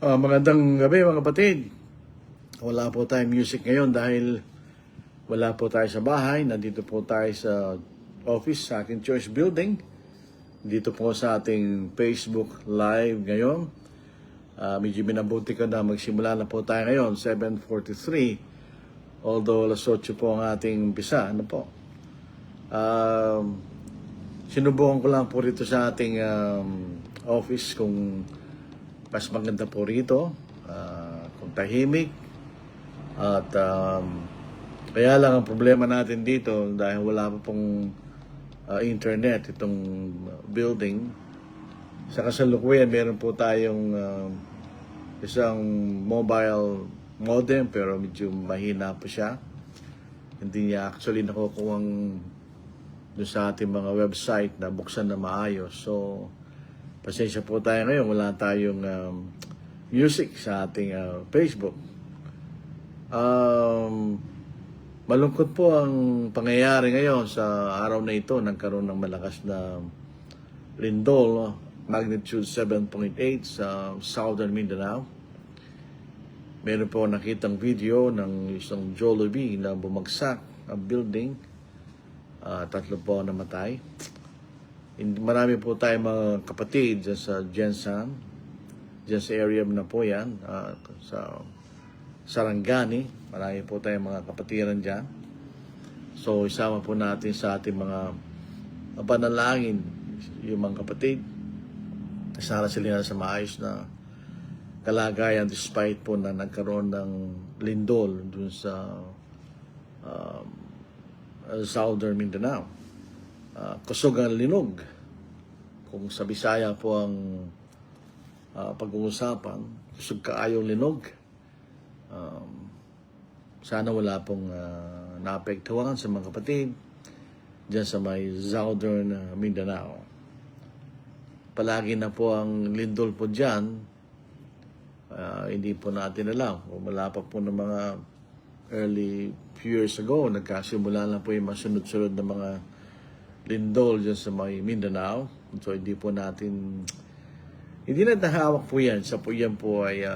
Magandang gabi mga kapatid. Wala po tayong music ngayon dahil wala po tayo sa bahay. Nandito po tayo sa office sa ating church building. Dito po sa ating Facebook Live ngayon. Medyo minabuti ko na magsimula na po tayo ngayon, 7:43. Although alas 8 po ang ating umpisa. Sinubukan ko lang po rito sa ating office kung mas maganda po rito, kung tahimik. At kaya lang ang problema natin dito dahil wala pa pong internet itong building. Sa kasalukuyan meron po tayong isang mobile modem pero medyo mahina po siya. Hindi niya actually nakukuha doon sa ating mga website na buksan na maayos. So pasensya po tayo ngayon, wala tayong music sa ating Facebook. Malungkot po ang pangyayari ngayon sa araw na ito. Nagkaroon ng malakas na lindol, magnitude 7.8 sa Southern Mindanao. Meron po nakitang video ng isang Jollibee na bumagsak ang building. 3 po namatay. Marami po tayong mga kapatid dyan sa Jensan. Dyan sa area na po yan. Sa Sarangani. Marami po tayong mga kapatiran dyan. So, isama po natin sa ating mga panalangin yung mga kapatid. Sana sila sa maayos na kalagayan despite po na nagkaroon ng lindol dun sa Southern Mindanao. Kusog ang linog. Kung sa Bisaya po ang pag-uusapan, kusog kaayong linog. Sana wala pong naapektuhan sa mga kapatid dyan sa may Southern Mindanao. Palagi na po ang lindol po dyan. Hindi po natin alam. Wala pa po ng mga early few years ago, nagkasimula na po yung masunod-sunod na mga lindol dyan sa may Mindanao. So hindi po natin, hindi na nahawak po yan. Sa po yan po ay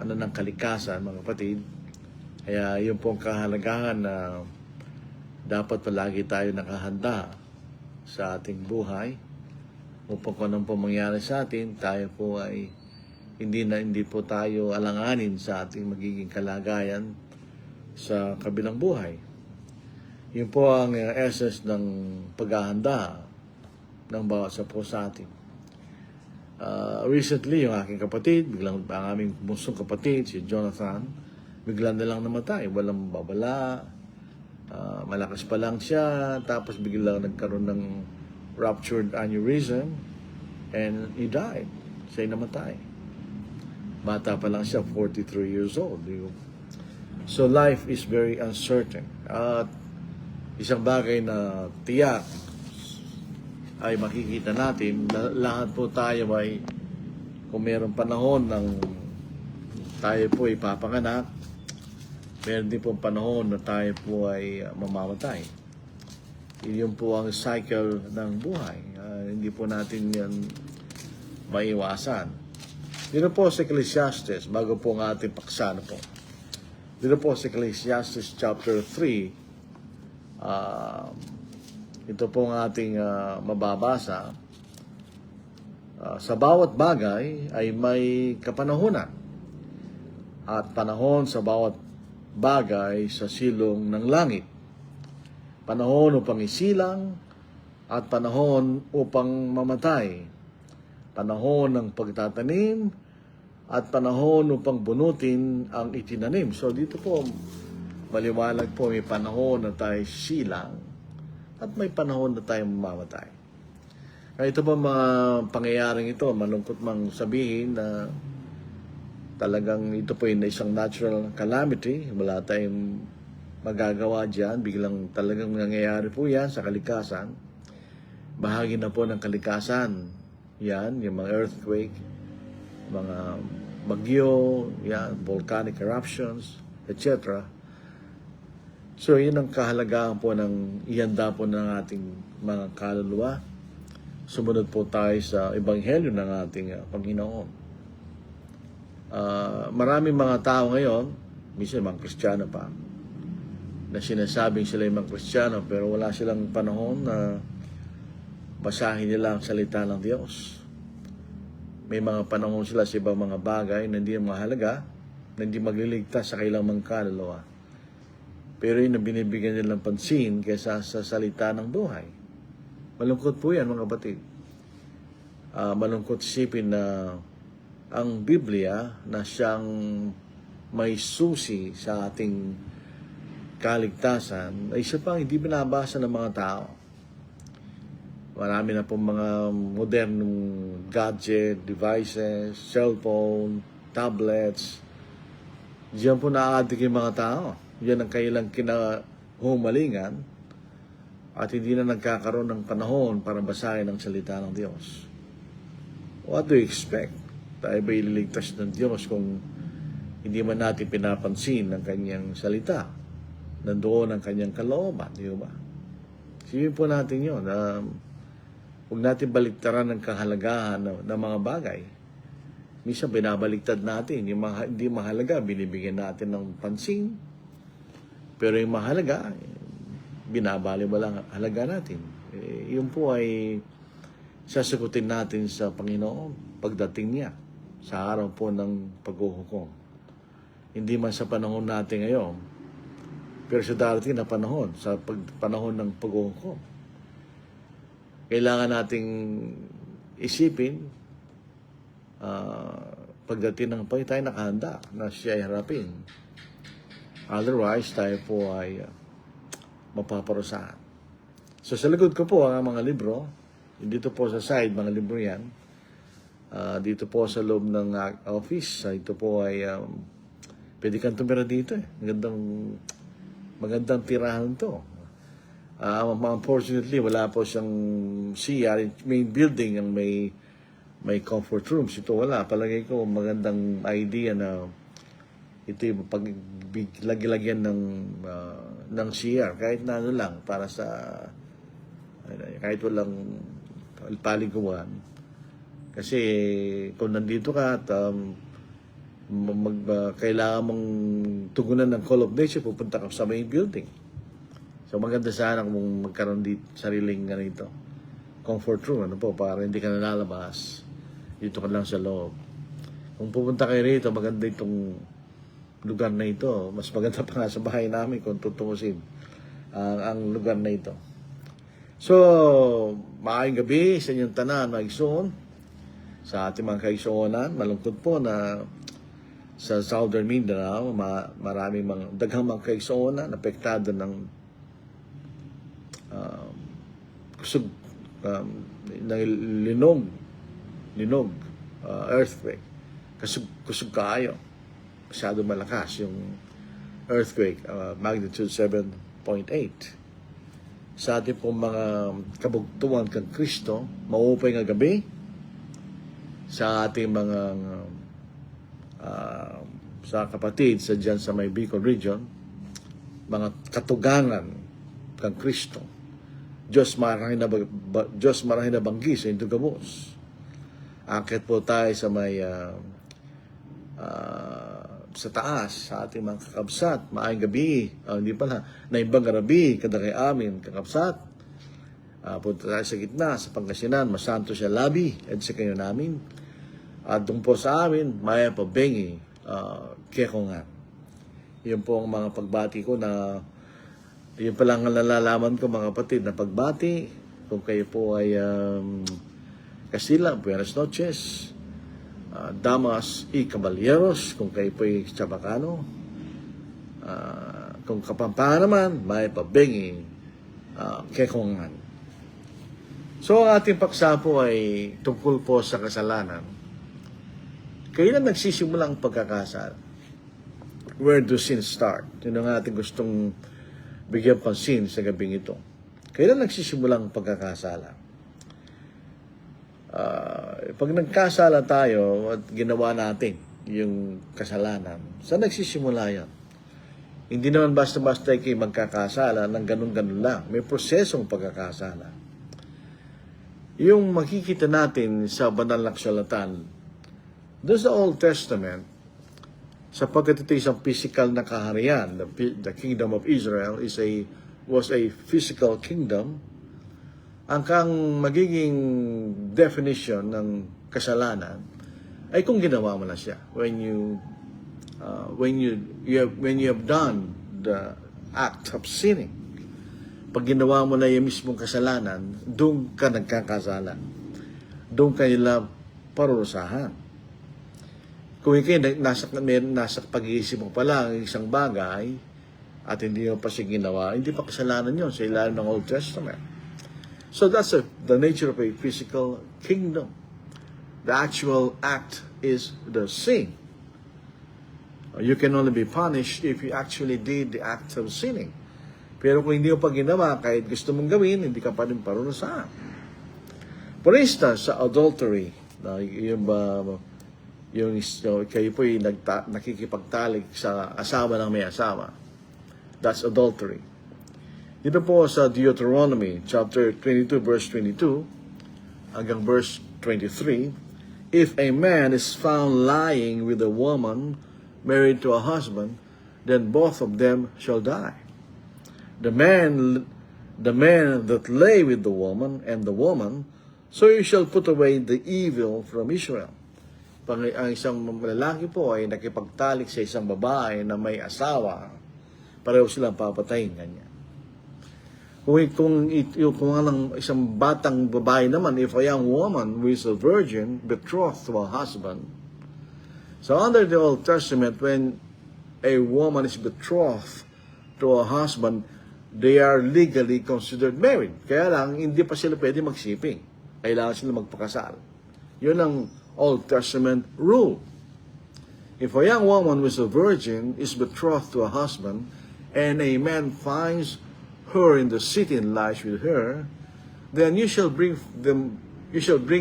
ng kalikasan mga kapatid. Kaya yun po ang kahalagahan na dapat palagi tayo nakahanda sa ating buhay. Upang kung anong po mangyari sa atin, tayo po ay hindi po tayo alanganin sa ating magiging kalagayan sa kabilang buhay. Yun po ang essence ng paghahanda ng bawat sa po sa atin. Recently, yung aking kapatid, ang aming bunsong kapatid, si Jonathan, bigla na lang namatay. Walang babala, malakas pa lang siya, tapos bigla nagkaroon ng ruptured aneurysm, and he died. Siya'y namatay. Bata pa lang siya, 43 years old. So life is very uncertain. At isang bagay na tiyak ay makikita natin, lahat po tayo ay, kung mayroong panahon ng tayo po ay papanganak, meron din po panahon na tayo po ay mamamatay. Yun po ang cycle ng buhay. Hindi po natin yan maiwasan. Dito po sa Ecclesiastes, bago po ang ating paksa na po. Dito po sa Ecclesiastes chapter 3, ito po ang ating mababasa. Sa bawat bagay ay may kapanahunan at panahon sa bawat bagay sa silong ng langit. Panahon upang isilang at panahon upang mamatay. Panahon ng pagtatanim at panahon upang bunutin ang itinanim. So dito po maliwanag po, may panahon na tayo silang at may panahon na tayo mamamatay. Kaya ito po mga pangyayaring ito, malungkot mang sabihin na talagang ito po yung isang natural calamity. Wala tayong magagawa dyan. Biglang talagang nangyayari po yan sa kalikasan. Bahagi na po ng kalikasan. Yan, yung mga earthquake, mga bagyo, yan, volcanic eruptions, etc. So, yun ang kahalagahan po ng ihanda po ng ating mga kaluluwa. Sumunod po tayo sa ebanghelyo ng ating Panginoon. Maraming mga tao ngayon, minsan mga Kristiyano pa, na sinasabing sila yung mga Kristiyano pero wala silang panahon na basahin nila ang salita ng Diyos. May mga panahon sila sa ibang mga bagay na hindi mahalaga, na hindi magliligtas sa kailang mga kaluluwa. Pero yun na binibigyan nilang pansin kaysa sa salita ng buhay. Malungkot po yan, mga kapatid. Malungkot isipin na ang Biblia na siyang may susi sa ating kaligtasan ay siya pang hindi binabasa ng mga tao. Marami na pong mga modernong gadget, devices, cellphone, tablets. Diyan po na-addict yung mga tao. Yan ang kailang kinahumalingan at hindi na nagkakaroon ng panahon para basahin ang salita ng Diyos. What do you expect? Tayo ba ililigtas ng Diyos kung hindi man natin pinapansin ang kanyang salita? Nandoon ang kanyang kalooban, di ba? Sipin po natin yun. Huwag natin baliktaran ng kahalagahan ng mga bagay. Minsan binabaliktad natin. Yung hindi mahalaga, binibigyan natin ng pansin. Pero yung mahalaga, binabali walang halaga natin. Yun po ay sasagutin natin sa Panginoon pagdating niya sa araw po ng paghuhukom. Hindi man sa panahon natin ngayon, pero sa darating na panahon, sa panahon ng paghuhukom. Kailangan nating isipin, pagdating ng pag tayo nakahanda na siya ay harapin. Otherwise, tayo po ay mapaparusahan. So, sa likod ko po ang mga libro. Dito po sa side, mga libro yan. Dito po sa loob ng office. Ito po ay, pwede kang tumira dito eh. Magandang tirahan to. Unfortunately, wala po siyang CR. Main building ang may comfort rooms. Ito wala. Palagay ko magandang idea na ito yung paglagyan ng CR. Kahit na ano lang, para sa kahit walang paliguan. Kasi kung nandito ka at kailangan mong tugunan ng call of nature, pupunta ka sa main building. So maganda sana kung magkaroon dito sariling ganito comfort room, para hindi ka nalalabas. Dito ka lang sa loob. Kung pupunta kayo rito, maganda itong lugar na ito. Mas maganda pa nga sa bahay namin kung tutungusin ang lugar na ito. So, maayong gabi sa inyong tanan, mga igsoon. Sa ating mga kaigsuonan, malungkot po na sa Southern Mindanao, maraming daghang mga kaigsuonan apektado ng kusog, linog, earthquake. Kusog kaayo. Masyado malakas yung earthquake, magnitude 7.8. Sa ating pong mga kabugtuan kang Kristo, maupay nga gabi sa ating mga sa kapatid sa dyan sa may Bicol region, mga katugangan kang Kristo. Diyos marahin na banggi sa Indugabos. Akit po tayo sa may sa taas, sa ating mga kakabsat, maayong gabi, hindi pala, naimbang garabi, kadagay amin, kakabsat, punta tayo sa gitna, sa Pangasinan, masanto siya labi, at sa kayo namin, at doon po sa amin, maya pa bengi, kekongan. Yun po ang mga pagbati ko na, yun pa lang ang nalalaman ko mga kapatid na pagbati, kung kayo po ay Castilla, Buenas noches, Damas y Caballeros, kung kayo po'y Chabacano, kung Kapampangan naman, may pabengi, kekongan. So, ang ating paksa po ay tungkol po sa kasalanan. Kailan nagsisimula ang pagkakasala? Where do sins start? Yun ang ating gustong bigyan pansin sa gabing ito. Kailan nagsisimula ang pagkakasala? Pag nagkasala tayo at ginawa natin yung kasalanan, saan nagsisimula yan? Hindi naman basta-basta kayo magkakasala ng ganun-ganun lang. May prosesong pagkakasala. Yung makikita natin sa banal na kasulatan, doon sa Old Testament, sapagkat ito isang physical na kaharian. The kingdom of Israel was a physical kingdom. Ang kang magiging definition ng kasalanan ay kung ginawa mo na siya. When you have done the act of sinning, pag ginawa mo na yung mismong kasalanan, doon ka nagkakasala. Doon ka nila parurusahan. Kung ikaw nasa pag-iisip mo pa lang isang bagay at hindi mo pa siya ginawa, hindi pa kasalanan yun sa ilalim ng Old Testament. So that's the nature of a physical kingdom. The actual act is the sin. You can only be punished if you actually did the act of sinning. Pero kung hindi mo pa ginawa, kahit gusto mong gawin, hindi ka pa rin parurusahan. For instance, sa adultery, kayo po'y nakikipagtalik sa asawa ng may asawa. That's adultery. Dito po sa Deuteronomy chapter 22 verse 22 hanggang verse 23, if a man is found lying with a woman married to a husband, then both of them shall die. The man that lay with the woman and the woman, so you shall put away the evil from Israel. Pag ang isang lalaki po ay nakipagtalik sa isang babae na may asawa, pareho silang papatayin kanya. Kung ang isang batang babae naman, if a young woman who is a virgin betrothed to a husband, so under the Old Testament, when a woman is betrothed to a husband, they are legally considered married. Kaya lang, hindi pa sila pwede magsiping. Kailangan sila magpakasal. Yun ang Old Testament rule. If a young woman who is a virgin is betrothed to a husband, and a man finds her in the city and lies with her, then you shall bring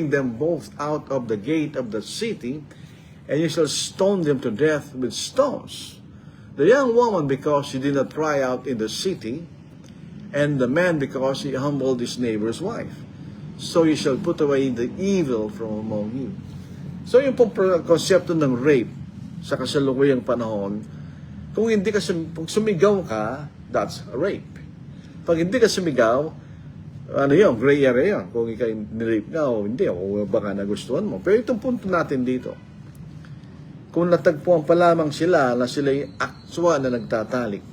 them both out of the gate of the city, and you shall stone them to death with stones. The young woman because she did not cry out in the city, and the man because he humbled his neighbor's wife. So you shall put away the evil from among you. So yung pong konsepto ng rape sa kasalukuyang panahon, kung kung sumigaw ka, that's a rape. Pag hindi ka sumigaw, gray area yun. Kung ikaw nirape na o hindi, o baka nagustuhan mo. Pero itong punto natin dito, kung natagpuan pa lamang sila na sila'y aktwa na nagtatalik,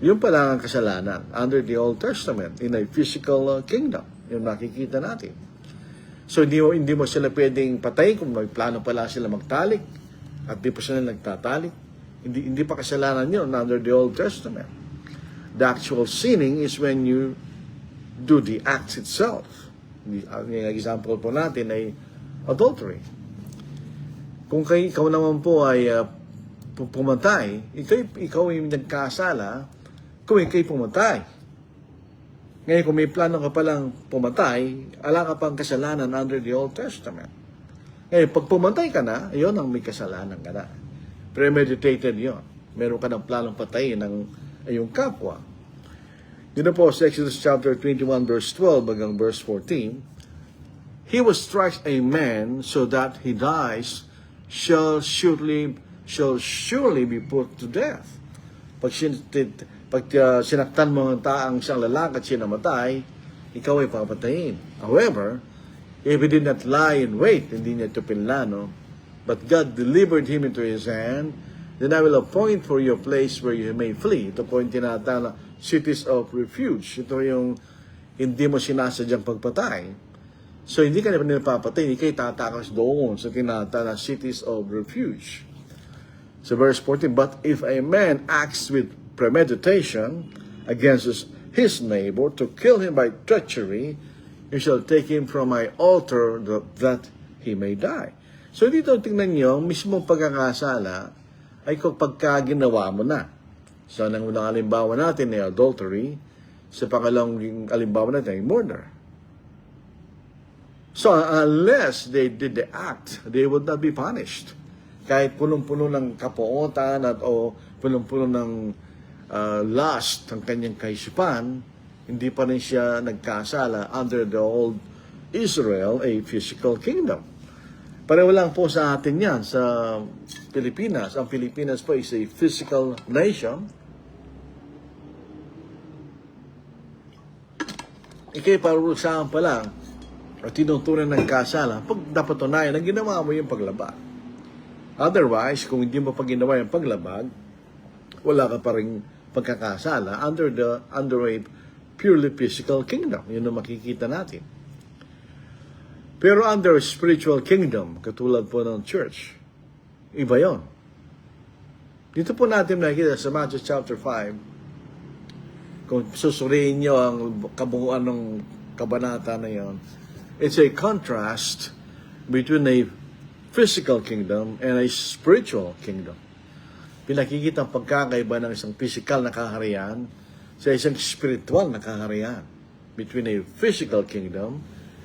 yun pa lang ang kasalanan under the Old Testament in a physical kingdom. Yung nakikita natin. So hindi mo sila pwedeng patayin kung may plano pala sila magtalik at di pa sila nagtatalik. Hindi pa kasalanan yun under the Old Testament. The actual sinning is when you do the acts itself. Ang example po natin ay adultery. Kung ikaw naman po ay pumatay, ikaw ay nagkasala, kung ikaw'y pumatay. Ngayon, kung may plano ka palang pumatay, ala ka pang kasalanan under the Old Testament. Ngayon, pag pumatay ka na, yun ang may kasalanan ka na. Premeditated yun. Meron ka ng planong patayin ng iyong kapwa. Dito po sa Exodus chapter 21 verse 12 hanggang verse 14, he who strikes a man so that he dies shall surely be put to death. Pag sinaktan mo ang isang lalaki at siya namatay, ikaw ay papatayin. However, if he did not lie in wait, hindi niya ito pinlano, but God delivered him into his hand, then I will appoint for you a place where you may flee. Ito po yung tinatawag na cities of refuge. Ito yung hindi mo sinasadyang pagpatay. So hindi ka na pinapapatay, hindi kayo tatakas doon sa tinatawag na cities of refuge. So verse 14, but if a man acts with premeditation against his neighbor to kill him by treachery, you shall take him from my altar that he may die. So dito tingnan niyo, mismong pagkakasala ay kapag ginawa mo na. So, ang unang halimbawa natin ay adultery. Sa pangalawang halimbawa natin ay murder. So, unless they did the act, they would not be punished. Kahit punong-puno ng kapuotan o punong-puno ng lust ang kanyang kaisipan, hindi pa rin siya nagkasala under the old Israel, a physical kingdom. Pareho lang po sa atin yan sa Pilipinas. Ang Pilipinas po is a physical nation. Ikay parurusahan pa lang o tinutunan ng kasala pag dapat tunayan na ginawa mo yung paglabag. Otherwise, kung hindi mo pa ginawa yung paglabag, wala ka pa rin pagkakasala under a purely physical kingdom. Yun ang makikita natin. Pero under spiritual kingdom, katulad po ng church, iba yon. Dito po natin nakikita sa Matthew chapter 5, kung susuriin nyo ang kabuuan ng kabanata na yon, it's a contrast between a physical kingdom and a spiritual kingdom. Pinakikita ang pagkakaiba ng isang physical na kaharian sa isang spiritual na kaharian, between a physical kingdom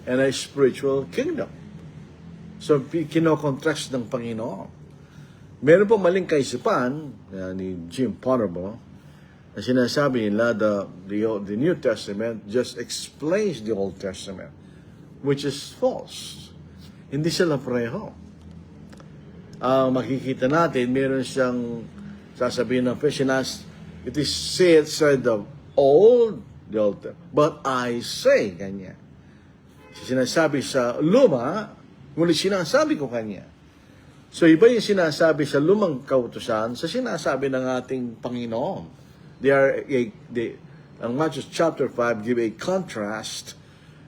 and a spiritual kingdom. So, kinokontrast ng Panginoon. Meron po maling kaisipan ni Jim Ponerbo na sinasabi nila the New Testament just explains the Old Testament, which is false. Hindi sila pareho. Makikita natin, meron siyang sasabihin ng Peshinas, it is said of old, the Old Testament, but I say, ganyan. Sinasabi sa luma, ngunit sinasabi ko kanya. So iba yung sinasabi sa lumang kautusan sa sinasabi ng ating Panginoon. Ang Matthew chapter 5 give a contrast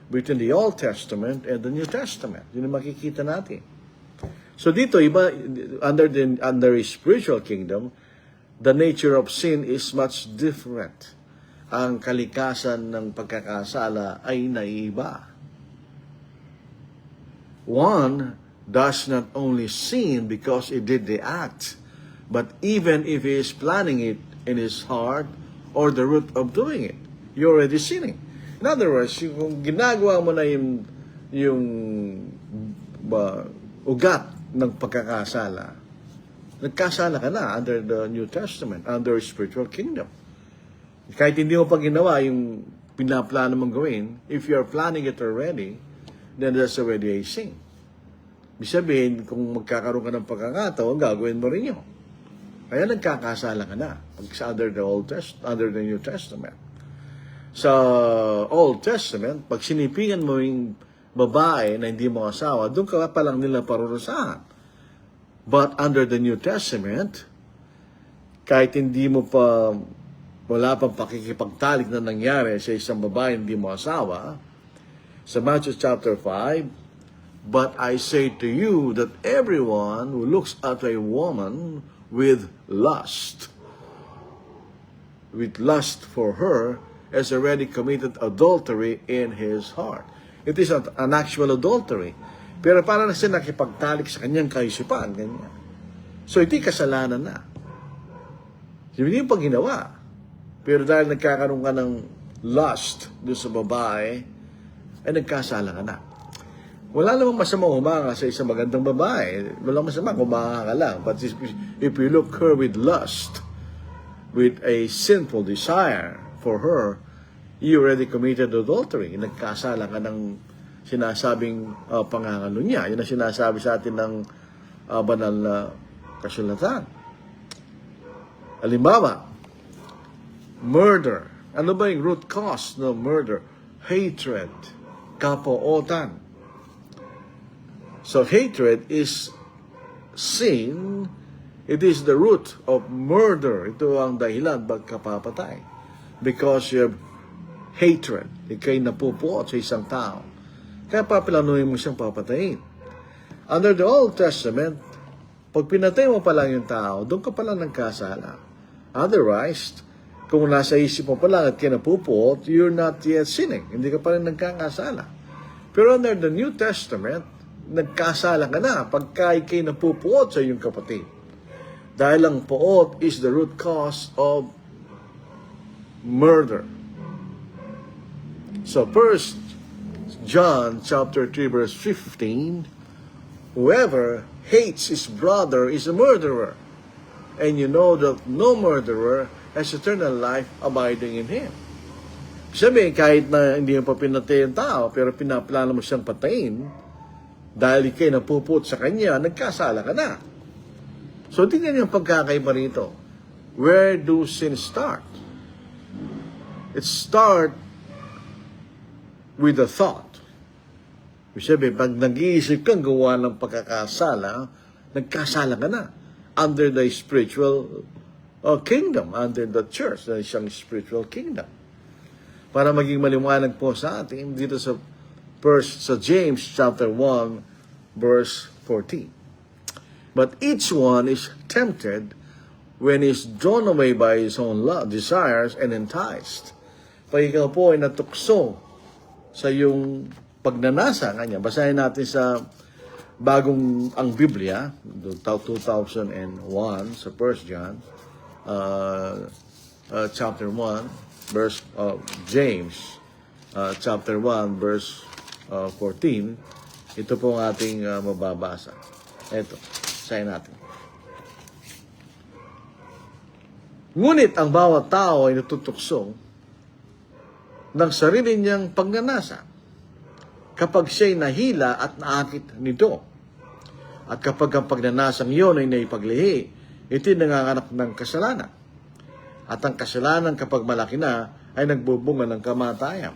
between the Old Testament and the New Testament. Yun ang makikita natin. So dito, iba, under a spiritual kingdom, the nature of sin is much different. Ang kalikasan ng pagkakasala ay naiiba. One does not only sin because he did the act, but even if he is planning it in his heart or the root of doing it, you're already sinning. In other words, kung ginagawa mo na yung ugat ng pagkakasala, nagkasala ka na under the New Testament, under spiritual kingdom. Kahit hindi mo pa ginawa yung pinaplano mong gawin, if you're planning it already, then that's already a sin. Ibig sabihin, kung magkakaroon ka ng pagkakataon, gagawin mo rin yun. Kaya nagkakasala ka na under the New Testament. Sa Old Testament, pag sinipingan mo yung babae na hindi mo asawa, doon ka pa lang nila parurusahan. But under the New Testament, kahit hindi mo pa, wala pang pakikipagtalik na nangyari sa isang babae hindi mo asawa, sa Matthew chapter 5, but I say to you that everyone who looks at a woman with lust for her, has already committed adultery in his heart. It is an actual adultery. Pero para na siya nakipagtalik sa kanyang kaisipan, ganyan. So, hindi kasalanan na. Hindi yung pag ginawa. Pero dahil nagkakaroon ka ng lust doon sa babae, ay nagkasala ka na. Wala namang masama humanga sa isang magandang babae. Walang masama, humanga ka lang. But if you look her with lust, with a sinful desire for her, you already committed adultery. Nagkasala ka ng sinasabing pangangalo niya. Yun ang sinasabi sa atin ng banal na kasulatan. Halimbawa, murder. Ano ba yung root cause ng murder? Hatred. Kapootan. So hatred is sin. It is the root of murder. Ito ang dahilan pagkapapatay. Because you have hatred. Ikay napupuot sa isang tao. Kaya paplanuhin mo siyang papatayin. Under the Old Testament, pag pinatay mo pa lang yung tao, doon ka pala nagkasala. Otherwise, kung nasa isip mo pa lang at kinapupuot, you're not yet sinning. Hindi ka pa rin nagkakasala. Pero under the New Testament, nagkasala ka na pagka ikay napupuot sa iyong kapatid. Dahil ang puot is the root cause of murder. So first, John chapter 3 verse 15, whoever hates his brother is a murderer, and you know that no murderer has eternal life abiding in him. Sabihin, kahit na hindi mo pa pinatay ang tao, pero pinaplano mo siyang patayin, dahil ikay napuput sa kanya, nagkasala ka na. So, tingnan yung pagkakaiba rito. Where do sin start? It start with a thought. Ibig sabihin, pag nag-iisip kang gawa ng pagkakasala, nagkasala ka na under the spiritual kingdom, under the church, na isang spiritual kingdom. Para maging maliwanag po sa atin, dito sa James chapter 1, verse 14. But each one is tempted when is drawn away by his own desires and enticed. Pag ikaw po ay natukso sa iyong pagnanasa kanya, basahin natin sa bagong ang Biblia, 2001 sa 1 John, chapter 1, verse James, chapter 1, verse 14. Ito po ang ating mababasa. Ito, basahin natin. Ngunit ang bawat tao ay natutukso ng sarili niyang pagnanasa kapag siya'y nahila at naakit nito. At kapag ang pagnanasang iyon ay naipaglihi, ito'y nanganganak ng kasalanan. At ang kasalanan kapag malaki na ay nagbubunga ng kamatayan.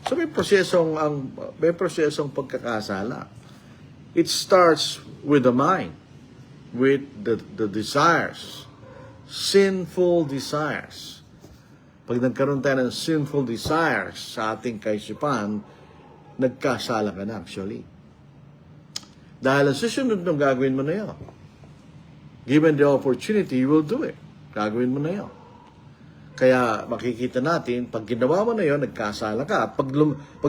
So may prosesong pagkakasala. It starts with the mind, with the desires, sinful desires. Pag nagkaroon tayo ng sinful desires sa ating kaisipan, nagkasala ka na actually. Dahil ang susunod nung gagawin mo na yun. Given the opportunity, you will do it. Gagawin mo na yun. Kaya makikita natin, pag ginawa mo na yun, nagkasala ka. Pag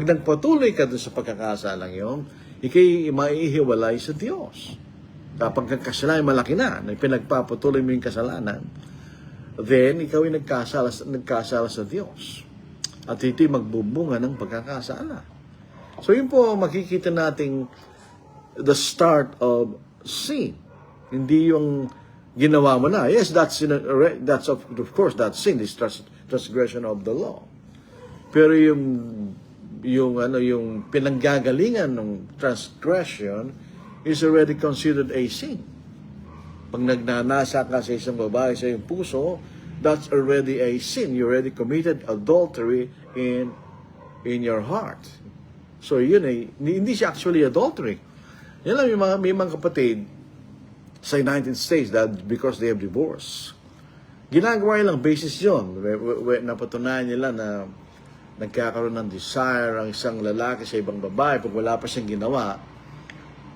nagpatuloy ka dun sa pagkakasalang yun, ikay maihiwalay sa Diyos. Kapag nagkasala ay malaki na pinagpapatuloy mo yung kasalanan, then ikaw ay nagkasala sa Diyos. At ito'y magbubunga ng pagkakasala. So yun po makikita nating the start of sin. Hindi yung ginawa mo na. Yes, that's of course that's sin, this transgression of the law. Pero yung pinanggagalingan ng transgression is already considered a sin. Pag nagnanasa ka sa isang babae sa iyong puso, that's already a sin. You already committed adultery in your heart. So yun hindi siya actually adultery. Yan lang may mga kapatid sa United States that because they have divorce. Ginagawa nilang basis yun. Napatunayan nila na nagkakaroon ng desire ang isang lalaki sa ibang babae pag wala pa siyang ginawa.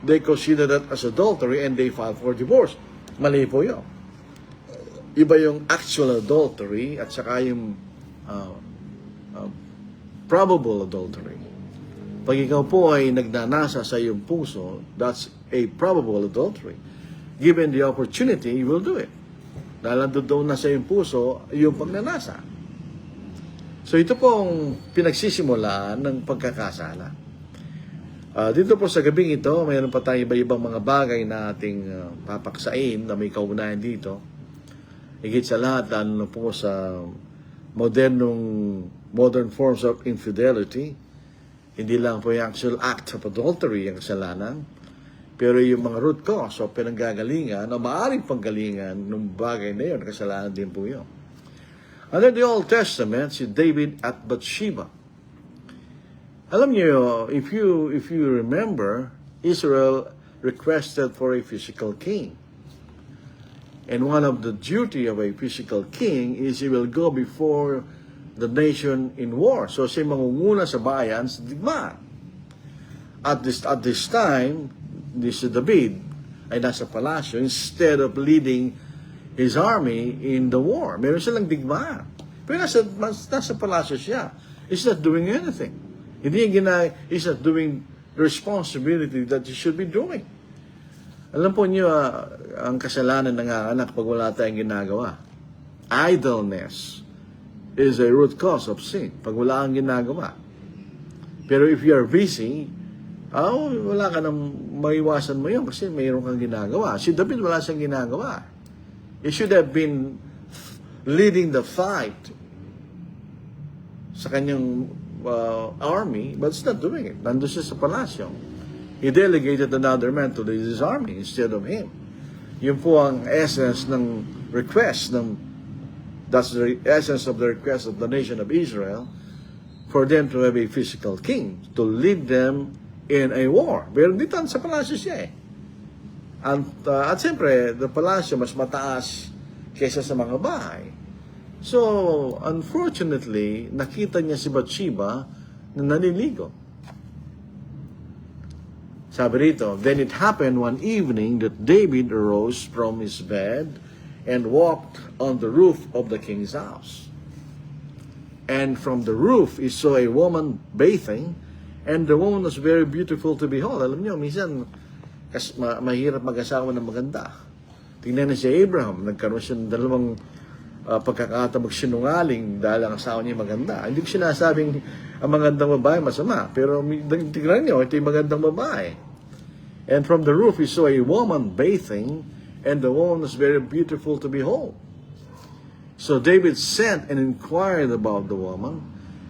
They consider that as adultery and they file for divorce. Mali po yun. Iba yung actual adultery at saka yung probable adultery. Pag ikaw po ay nagnanasa sa iyong puso, that's a probable adultery. Given the opportunity, you will do it. Dahil doon na sa iyong puso, yung pagnanasa. So ito pong pinagsisimulaan ng pagkakasala. Dito po sa gabing ito, mayroon pa tayo iba-ibang mga bagay na ating papaksain na may kaunahan dito. Higit sa lahat, lalo po sa modern forms of infidelity. Hindi lang po yung actual act of adultery ang kasalanan, pero yung mga root cause o pinanggagalingan o maaaring panggalingan ng bagay na yun, kasalanan din po yun. Under the Old Testament, si David at Bathsheba. Alam niyo, if you remember, Israel requested for a physical king. And one of the duty of a physical king is he will go before the nation in war. So siya mangunguna sa bayan sa digmaan. At this time, this David ay nasa palasyo instead of leading his army in the war. Meron silang digmaan. Pero nasa palasyo siya. He's not doing anything. He's not doing the responsibility that he should be doing. Alam po niyo, ang kasalanan ng anak pag wala tayong ginagawa. Idleness is a root cause of sin. Pag wala kang ginagawa. Pero if you are busy, wala ka nang maiwasan mo yun kasi mayroon kang ginagawa. Si David wala siyang ginagawa. He should have been leading the fight sa kanyang army, but he's not doing it. Nandun siya sa palasyo. He delegated another man to lead his army instead of him. Yun po ang essence ng request that's the essence of the request of the nation of Israel, for them to have a physical king to lead them in a war. Pero dito sa palasyo siya eh. At siyempre, the palasyo mas mataas kaysa sa mga bahay. So, unfortunately, nakita niya si Bathsheba na naliligo. Sabi rito, then it happened one evening that David arose from his bed and walked on the roof of the king's house. And from the roof he saw a woman bathing, and the woman was very beautiful to behold. Alam niyo, minsan mahirap mag-asawa ng maganda. Tingnan na si Abraham, nagkaroon siya ng dalawang pagkakataon magsinungaling dahil ang asawa niya maganda. Hindi ko sinasabing ang magandang babae masama, pero tingnan niyo, ito yung magandang babae. And from the roof he saw a woman bathing, and the woman was very beautiful to behold. So David sent and inquired about the woman,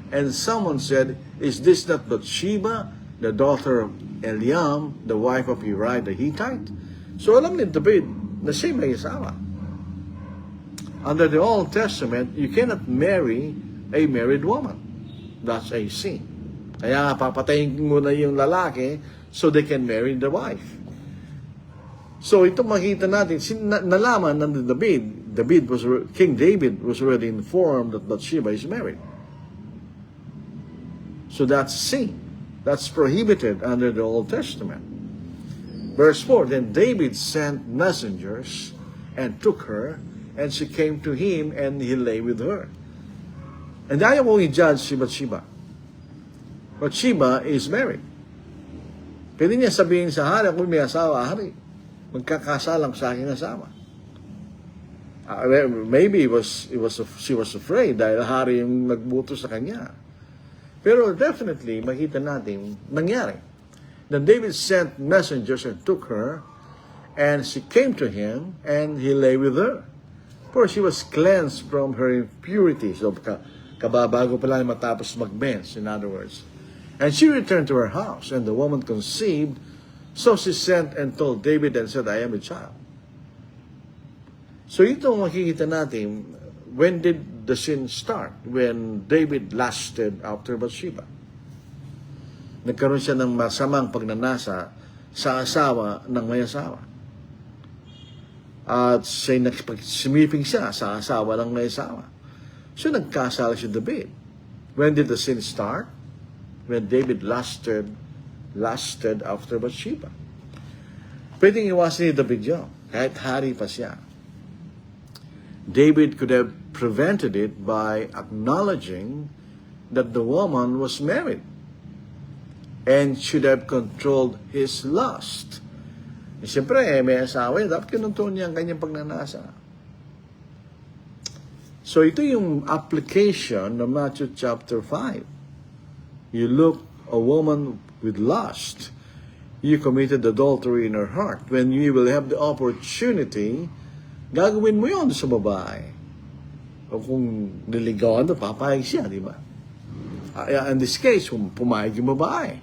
and someone said, is this not Bathsheba, the daughter of Eliam, the wife of Uriah the Hittite? So alam ni David na siya may asawa. Under the Old Testament, you cannot marry a married woman. That's a sin. Kaya papatayin mo na yung lalaki so they can marry the wife. So ito makita natin, nalaman ng King David was already informed that Bathsheba is married. So that's sin. That's prohibited under the Old Testament. Verse 4, then David sent messengers and took her, and she came to him, and he lay with her. And ayaw mo i-judge si Bathsheba. Bathsheba is married. Pwede niya sabihin sa hari, kung may asawa, hari, magkakasalang sa aking asawa. Maybe she was afraid dahil hari yung nagbuto sa kanya. Pero definitely, makita natin, nangyari. Then David sent messengers and took her, and she came to him, and he lay with her. For she was cleansed from her impurities. So, kababago pa lang matapos mag-bench, in other words. And she returned to her house, and the woman conceived. So she sent and told David and said, I am a child. So ito makikita natin, when did the sin start? When David lusted after Bathsheba. Nagkaroon siya ng masamang pagnanasa sa asawa ng may asawa. At sumiping siya sa asawa ng may asawa. So nagkasala si David. When did the sin start? When David lusted after Bathsheba. Pwedeng iwasan ni David yun, kahit hari pa siya. David could have prevented it by acknowledging that the woman was married and should have controlled his lust. Siyempre, may asawa, dapat kinontrol niya ang kanyang pagnanasa. So ito yung application ng Matthew chapter 5. You look a woman with lust, you committed adultery in her heart. When you will have the opportunity, gagawin mo yun sa babae. O kung niligawan na, papayag siya, di ba? In this case, pumayag yung babae.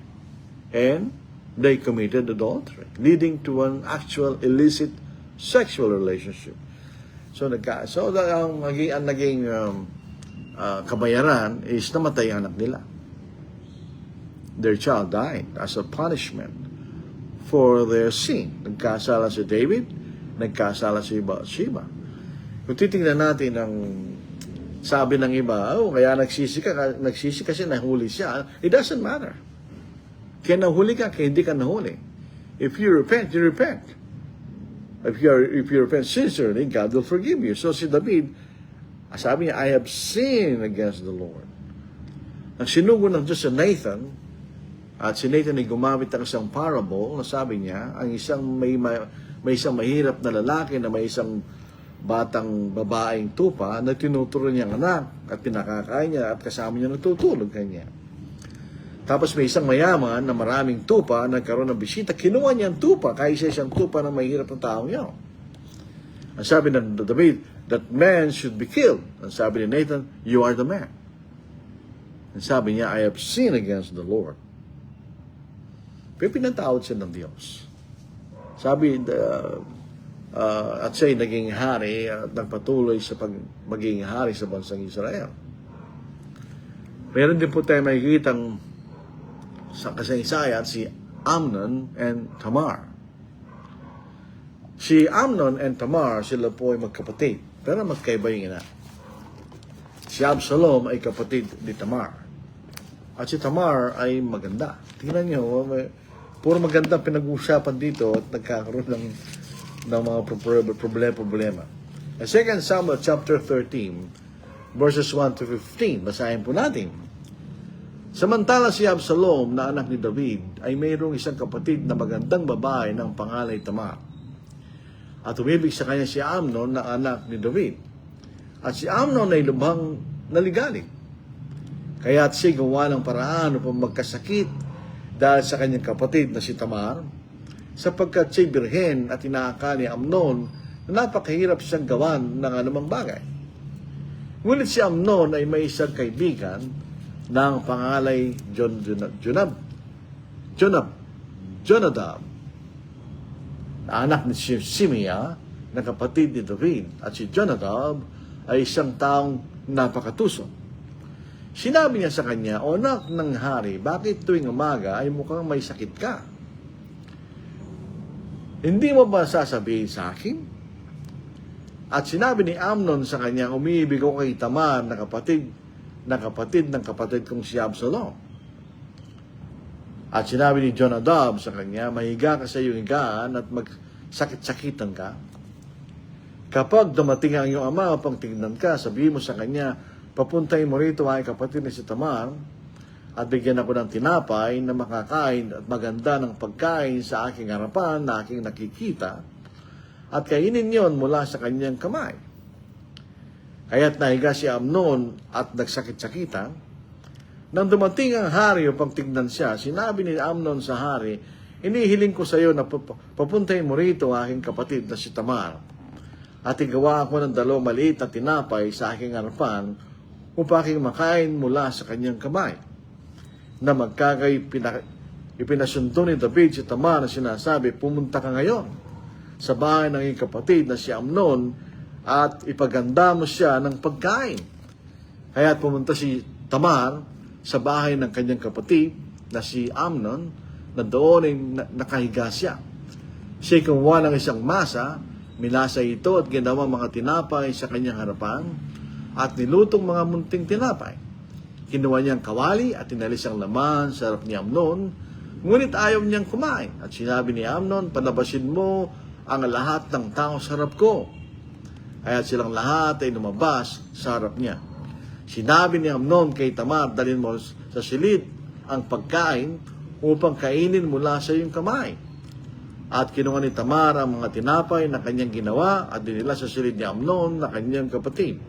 And they committed adultery, leading to an actual illicit sexual relationship. So ang naging kabayaran is namatay ang anak nila. Their child died as a punishment for their sin. Nagkasala si David, nagkasala si Bathsheba. Kung titingnan natin ang sabi ng iba, kaya nagsisi kasi nahuli siya. It doesn't matter. Kaya nahuli ka, kaya hindi ka nahuli. If you repent, you repent. If you repent sincerely, God will forgive you. So si David, sabi niya, I have sinned against the Lord. Ang sinugo ng Diyos sa Nathan, at si Nathan ay gumamit ng isang parable, na sabi niya, ang isang may isang mahirap na lalaki na may isang batang babaeng tupa na tinuturo niyang anak at pinakakain niya at kasama niya natutulog kanya. Tapos may isang mayaman na maraming tupa, nagkaroon ng bisita, kinuha niya ang tupa, kaysa isang tupa na mahirap ng taong yun. Ang sabi ng David, that man should be killed. Ang sabi ni Nathan, you are the man. Ang sabi niya, I have sinned against the Lord. pinatawad siya ng Diyos. Sabi, at siya'y naging hari at nagpatuloy sa maging hari sa bansang Israel. Meron din po tayo makikitang sa kasaysayan si Amnon and Tamar. Si Amnon and Tamar, sila po ay magkapatid, pero magkaiba yung ina. Si Absalom ay kapatid ni Tamar. At si Tamar ay maganda. Tingnan nyo, puro maganda pinag-uusapan dito at nagkakaroon ng mga problema. 2 Samuel chapter 13, verses 1 to 15, basahin po natin. Samantala si Absalom na anak ni David ay mayroong isang kapatid na magandang babae ng pangalan ay Tamar. At umibig sa kanya si Amnon na anak ni David. At si Amnon ay lubhang naligalig. Kaya't siya gawa ng paraan upang magkasakit dahil sa kanyang kapatid na si Tamar, sapagkat siya'y birhen at inaakala ni Amnon na napakahirap siyang gawan ng anumang bagay. Ngunit si Amnon ay may isang kaibigan ng pangalay Jonadab, na anak ni Simea, na kapatid ni David. At si Jonadab ay isang taong napakatuso. Sinabi niya sa kanya, "O anak ng hari, bakit tuwing umaga ay mukhang may sakit ka? Hindi mo ba sasabihin sa akin?" At sinabi ni Amnon sa kanya, "Umiibig ako kay Tamar na kapatid ng kapatid kong si Absalom." At sinabi ni Jonadab sa kanya, "Mahiga ka sa iyong higaan at magsakit-sakitan ka. Kapag dumating ang iyong ama upang tingnan ka, sabihin mo sa kanya, papuntay mo rito ay kapatid ni si Tamar at bigyan ako ng tinapay na makakain at maganda ng pagkain sa aking harapan na aking nakikita at kainin yon mula sa kanyang kamay." Kaya't nahiga si Amnon at nagsakit-sakitan. Nang dumating ang hari upang tignan siya, sinabi ni Amnon sa hari, "Inihiling ko sa iyo na papuntay mo rito ang aking kapatid na si Tamar at igawa ako ng 2 maliit na tinapay sa aking harapan upang aking makain mula sa kanyang kamay." Na magkagay ipinasundo ni David si Tamar na sinasabi, "Pumunta ka ngayon sa bahay ng iyong kapatid na si Amnon at ipaganda mo siya ng pagkain." Kaya pumunta si Tamar sa bahay ng kanyang kapatid na si Amnon, na doon ay nakahiga siya. Siya kumuha ng isang masa, minasa ito at ginawa mga tinapay sa kanyang harapan at nilutong mga munting tinapay. Kinuha niyang kawali at inalis ang laman sa harap ni Amnon, ngunit ayaw niyang kumain. At sinabi ni Amnon, "Palabasin mo ang lahat ng tao sa harap ko." Kaya silang lahat ay lumabas sa harap niya. Sinabi ni Amnon kay Tamar, "Dalhin mo sa silid ang pagkain upang kainin mula sa iyong kamay." At kinuha ni Tamar ang mga tinapay na kanyang ginawa at dinila sa silid ni Amnon na kanyang kapatid.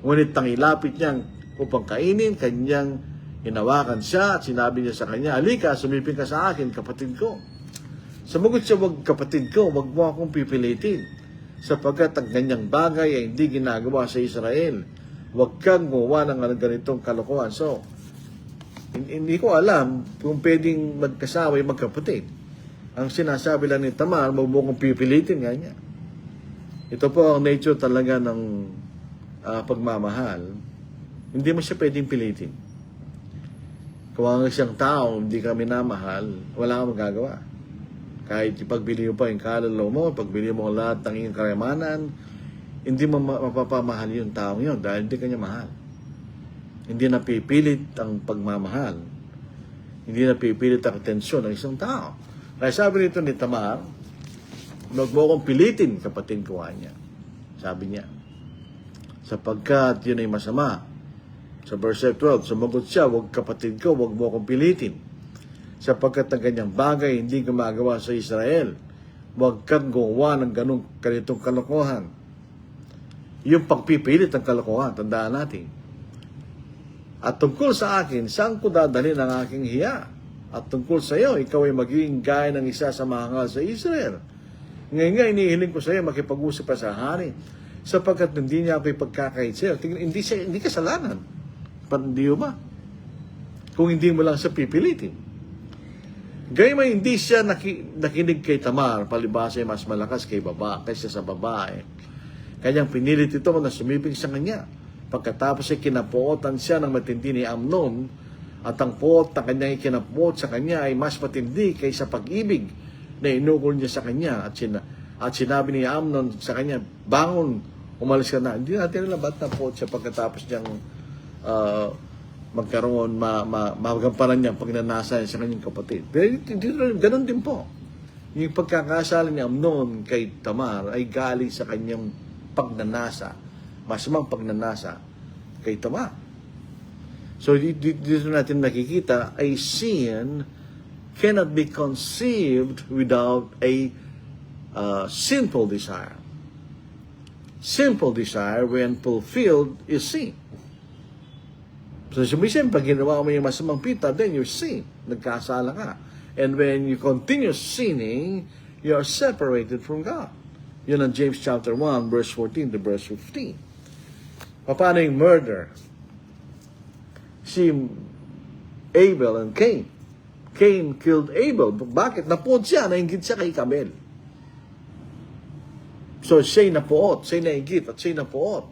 Ngunit tangilapit niyang upang kainin, kanyang hinawakan siya at sinabi niya sa kanya, "Halika, sumiping ka sa akin, kapatid ko." Sumagot siya, "Wag kapatid ko, wag mo akong pipilitin, sapagkat ang ganyang bagay ay hindi ginagawa sa Israel. Huwag kang gumawa ng ganitong kalokohan." So, hindi ko alam kung pwedeng magkasaway magkapatid. Ang sinasabi lang ni Tamar, "Huwag mo akong pipilitin," nga niya. Ito po ang nature talaga ng pagmamahal. Hindi mo siya pwedeng pilitin. Kung ang isang tao hindi ka minamahal, wala kang magagawa. Kahit ipagbili mo pa yung kaluluwa mo, pagbili mo lahat ng iyong kayamanan, hindi mo mapapamahal yung taong yun dahil hindi kanya mahal. Hindi napipilit ang pagmamahal. Hindi napipilit ang atensyon ng isang tao. Kaya sabi nito ni Tamar, "Huwag mo akong pilitin, kapatid ko," niya. Sabi niya, sapagkat yun ay masama. Sa verse 12, sumagot siya, "Huwag kapatid ko, huwag mo akong pilitin, sapagkat ang ganyang bagay hindi gumagawa sa Israel. Huwag kang gumawa ng ganitong kalokohan." Yung pagpipilit ng kalokohan, tandaan natin. "At tungkol sa akin, saan ko dadalhin ang aking hiya? At tungkol sa iyo, ikaw ay magiging gaya ng isa sa mga hangal sa Israel. Ngayon nga, inihiling ko sa iyo, makipag-usap pa sa hari, sapagkat hindi niya ako ipagkakait sa iyo." Hindi kasalanan. Hindi ba? Kung hindi mo lang siya pipilitin. Gayman hindi siya nakinig kay Tamar, palibhasa ay mas malakas kaysa sa babae. Kanyang pinilit ito na sumiping sa kanya. Pagkatapos ay kinapuotan siya ng matindi ni Amnon, at ang puot na kanyang ikinapuot sa kanya ay mas matindi kaysa pag-ibig na inukol niya sa kanya. At sinabi ni Amnon sa kanya, bangon, umalis ka na. Hindi natin alam ba't napuot siya pagkatapos niyang magkaroon, magampanan niya pagnanasa sa kanyang kapatid. Pero ganun din po. Yung pagkakasala ni Amnon kay Tamar ay galing sa kanyang pagnanasa, masamang pagnanasa kay Tamar. So dito natin nakikita, a sin cannot be conceived without a sinful desire. Sinful desire, when fulfilled, is sin. So sabihin, pag ginawa mo yung masamang pita, then you're sin. Nagkasala ka. And when you continue sinning, you are separated from God. Yun ang James chapter 1, verse 14 to verse 15. Paano yung murder? Si Abel and Cain. Cain killed Abel. Bakit? Napuot siya, nainggit siya kay Abel. So siya'y napuot, siya'y nainggit, at siya'y napuot.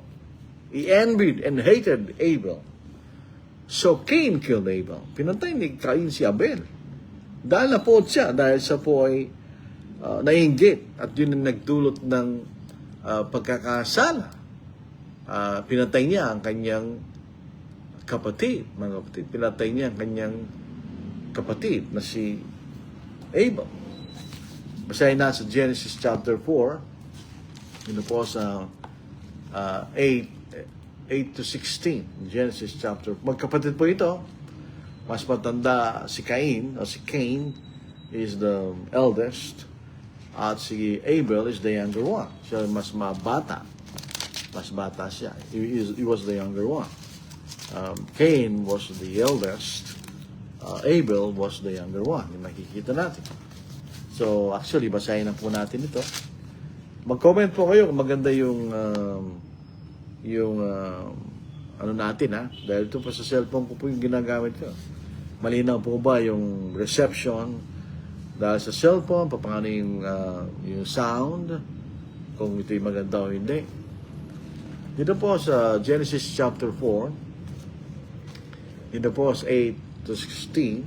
He envied and hated Abel. So Cain killed Abel. Pinatay ni Cain si Abel. Dahil napuot siya, dahil siya po ay nainggit. At yun ang nagdulot ng pagkakasala. Pinatay niya ang kanyang kapatid, mga kapatid. Pinatay niya ang kanyang kapatid na si Abel. Basahin na sa Genesis chapter 4. Yun po sa 8 to 16. Genesis chapter. Magkapatid po ito. Mas matanda si Cain, o si Cain is the eldest, at si Abel is the younger one. Siya mas mabata. Mas bata siya. He was the younger one. Cain was the eldest. Abel was the younger one. Yung makikita natin. So, actually, basahin na po natin ito. Mag-comment po kayo kung maganda yung ano natin, ha? Dahil ito pa sa cellphone ko po yung ginagamit ko. Malinaw po ba yung reception dahil sa cellphone, paano yung sound, kung ito'y maganda o hindi. Dito po sa Genesis chapter 4, dito po sa 8 to 16,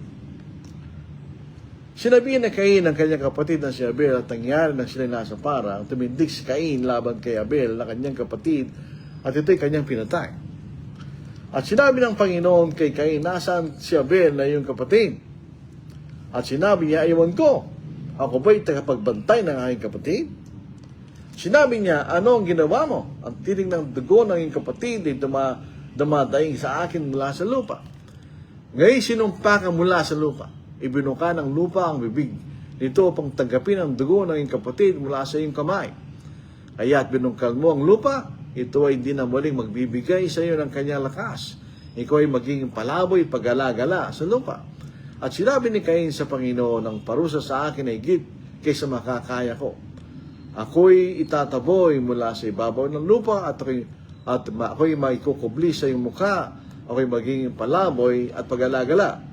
sinabi na Cain ng kanyang kapatid na si Abel, at nangyari na sila nasa parang, tumindig si Cain laban kay Abel na kanyang kapatid, at ito'y kanyang pinatay. At sinabi ng Panginoon kay Cain, nasaan si Abel na iyong kapatid? At sinabi niya, iwan ko, ako ba'y tagapagbantay ng aking kapatid? Sinabi niya, ano ang ginawa mo? Ang tiling ng dugo ng iyong kapatid ay dumadaing sa akin mula sa lupa. Ngayon sinumpa ka mula sa lupa. Ibinuka ng lupa ang bibig nito upang tanggapin ang dugo ng iyong kapatid mula sa iyong kamay. Kaya't binungkal mo ang lupa, ito ay hindi na muling magbibigay sa iyo ng kanyang lakas. Ikaw ay magiging palaboy pag-gala-gala sa lupa. At sinabi ni Cain sa Panginoon, ang parusa sa akin ay higit kaysa makakaya ko. Ako'y itataboy mula sa ibabaw ng lupa at ako'y maikukubli sa iyong mukha. Ako'y magiging palaboy at pag-gala-gala.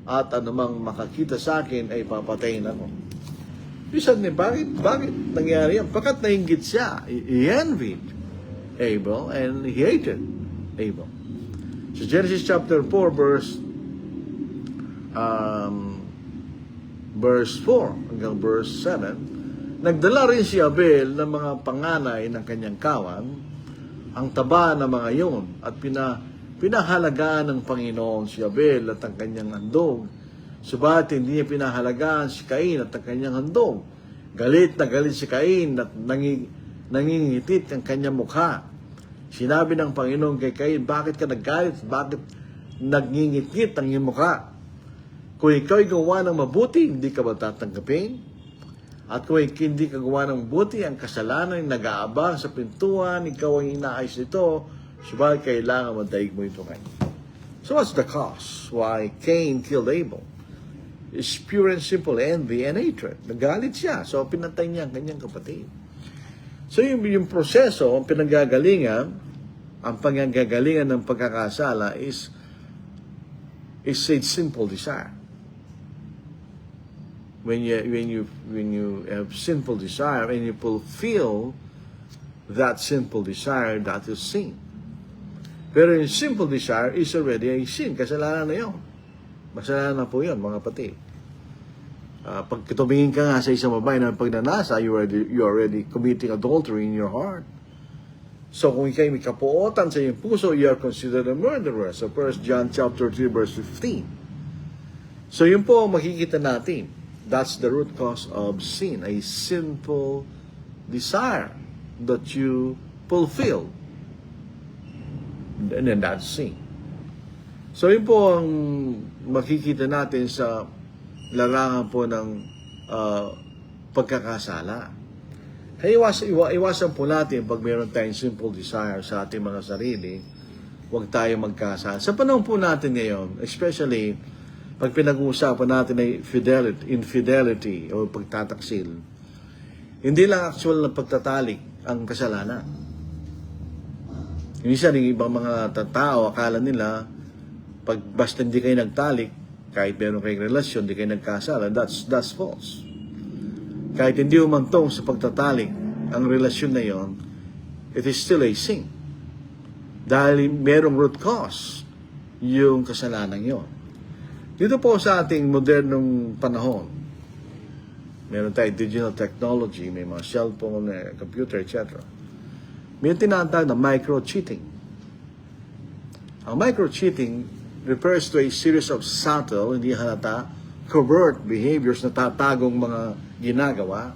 At anumang makakita sa akin ay papatayin ako. Bisan ni, bakit nangyari yan? Pagkat nainggit siya, he envied Abel and he hated Abel. So Genesis chapter 4 verse 4 hanggang verse 7, nagdala rin si Abel ng mga panganay ng kanyang kawan, ang taba ng mga iyon, at pinahalagaan ng Panginoon si Abel at ang kanyang handog. Subalit hindi niya pinahalagaan si Cain at ang kanyang handog. Galit na galit si Cain at nangingitit ang kanyang mukha. Sinabi ng Panginoon kay Cain, bakit ka naggalit? Bakit nagngingit-ngit ang iyong mukha? Kung ikaw ay gawa ng mabuti, hindi ka ba tatanggapin? At kung hindi ka gawa ng mabuti, ang kasalanan ay nag-aabang sa pintuan, ikaw ang inaayos nito, subalit kailangan madaig mo ito ngayon. So what's the cause why Cain killed Abel? It's pure and simple envy and hatred. Nagalit siya, so pinatay niya ang kanyang kapatid. So yung proseso, ang pinanggagalingan ng pagkakasala is a simple desire. when you have sinful desire and you fulfill that sinful desire, that is sin. Pero yung simple desire is already a sin. Kasalanan na yun. Kasalanan na po yun, mga kapatid. Pag tumingin ka nga sa isang babae na pagnanasa, you already committing adultery in your heart. So kung ikay may kapuotan sa iyong puso, you are considered a murderer. So 1 John chapter 3 verse 15. So yun po makikita natin. That's the root cause of sin. A sinful desire that you fulfill. And then that's sin. So yun po ang makikita natin sa larangan po ng pagkakasala. Kaya iwasan po natin pag mayroon tayong simple desire sa ating mga sarili, huwag tayo magkasala. Sa panahon po natin ngayon, especially pag pinag-uusapan natin ay infidelity o pagtataksil, hindi lang actual na pagtatalik ang kasalanan. Minsan, yung ibang mga tao, akala nila, pag basta hindi kayo nagtalik, kahit meron kayong relasyon, hindi kayo nagkasala, that's false. Kahit hindi umantong sa pagtatalik ang relasyon na yon, it is still a sin. Dahil merong root cause yung kasalanan yon. Dito po sa ating modernong panahon, meron tayong digital technology, may mga cellphone, computer, etc. May tinatawag na micro-cheating. Ang micro-cheating refers to a series of subtle, hindi halata, covert behaviors na tatagong mga ginagawa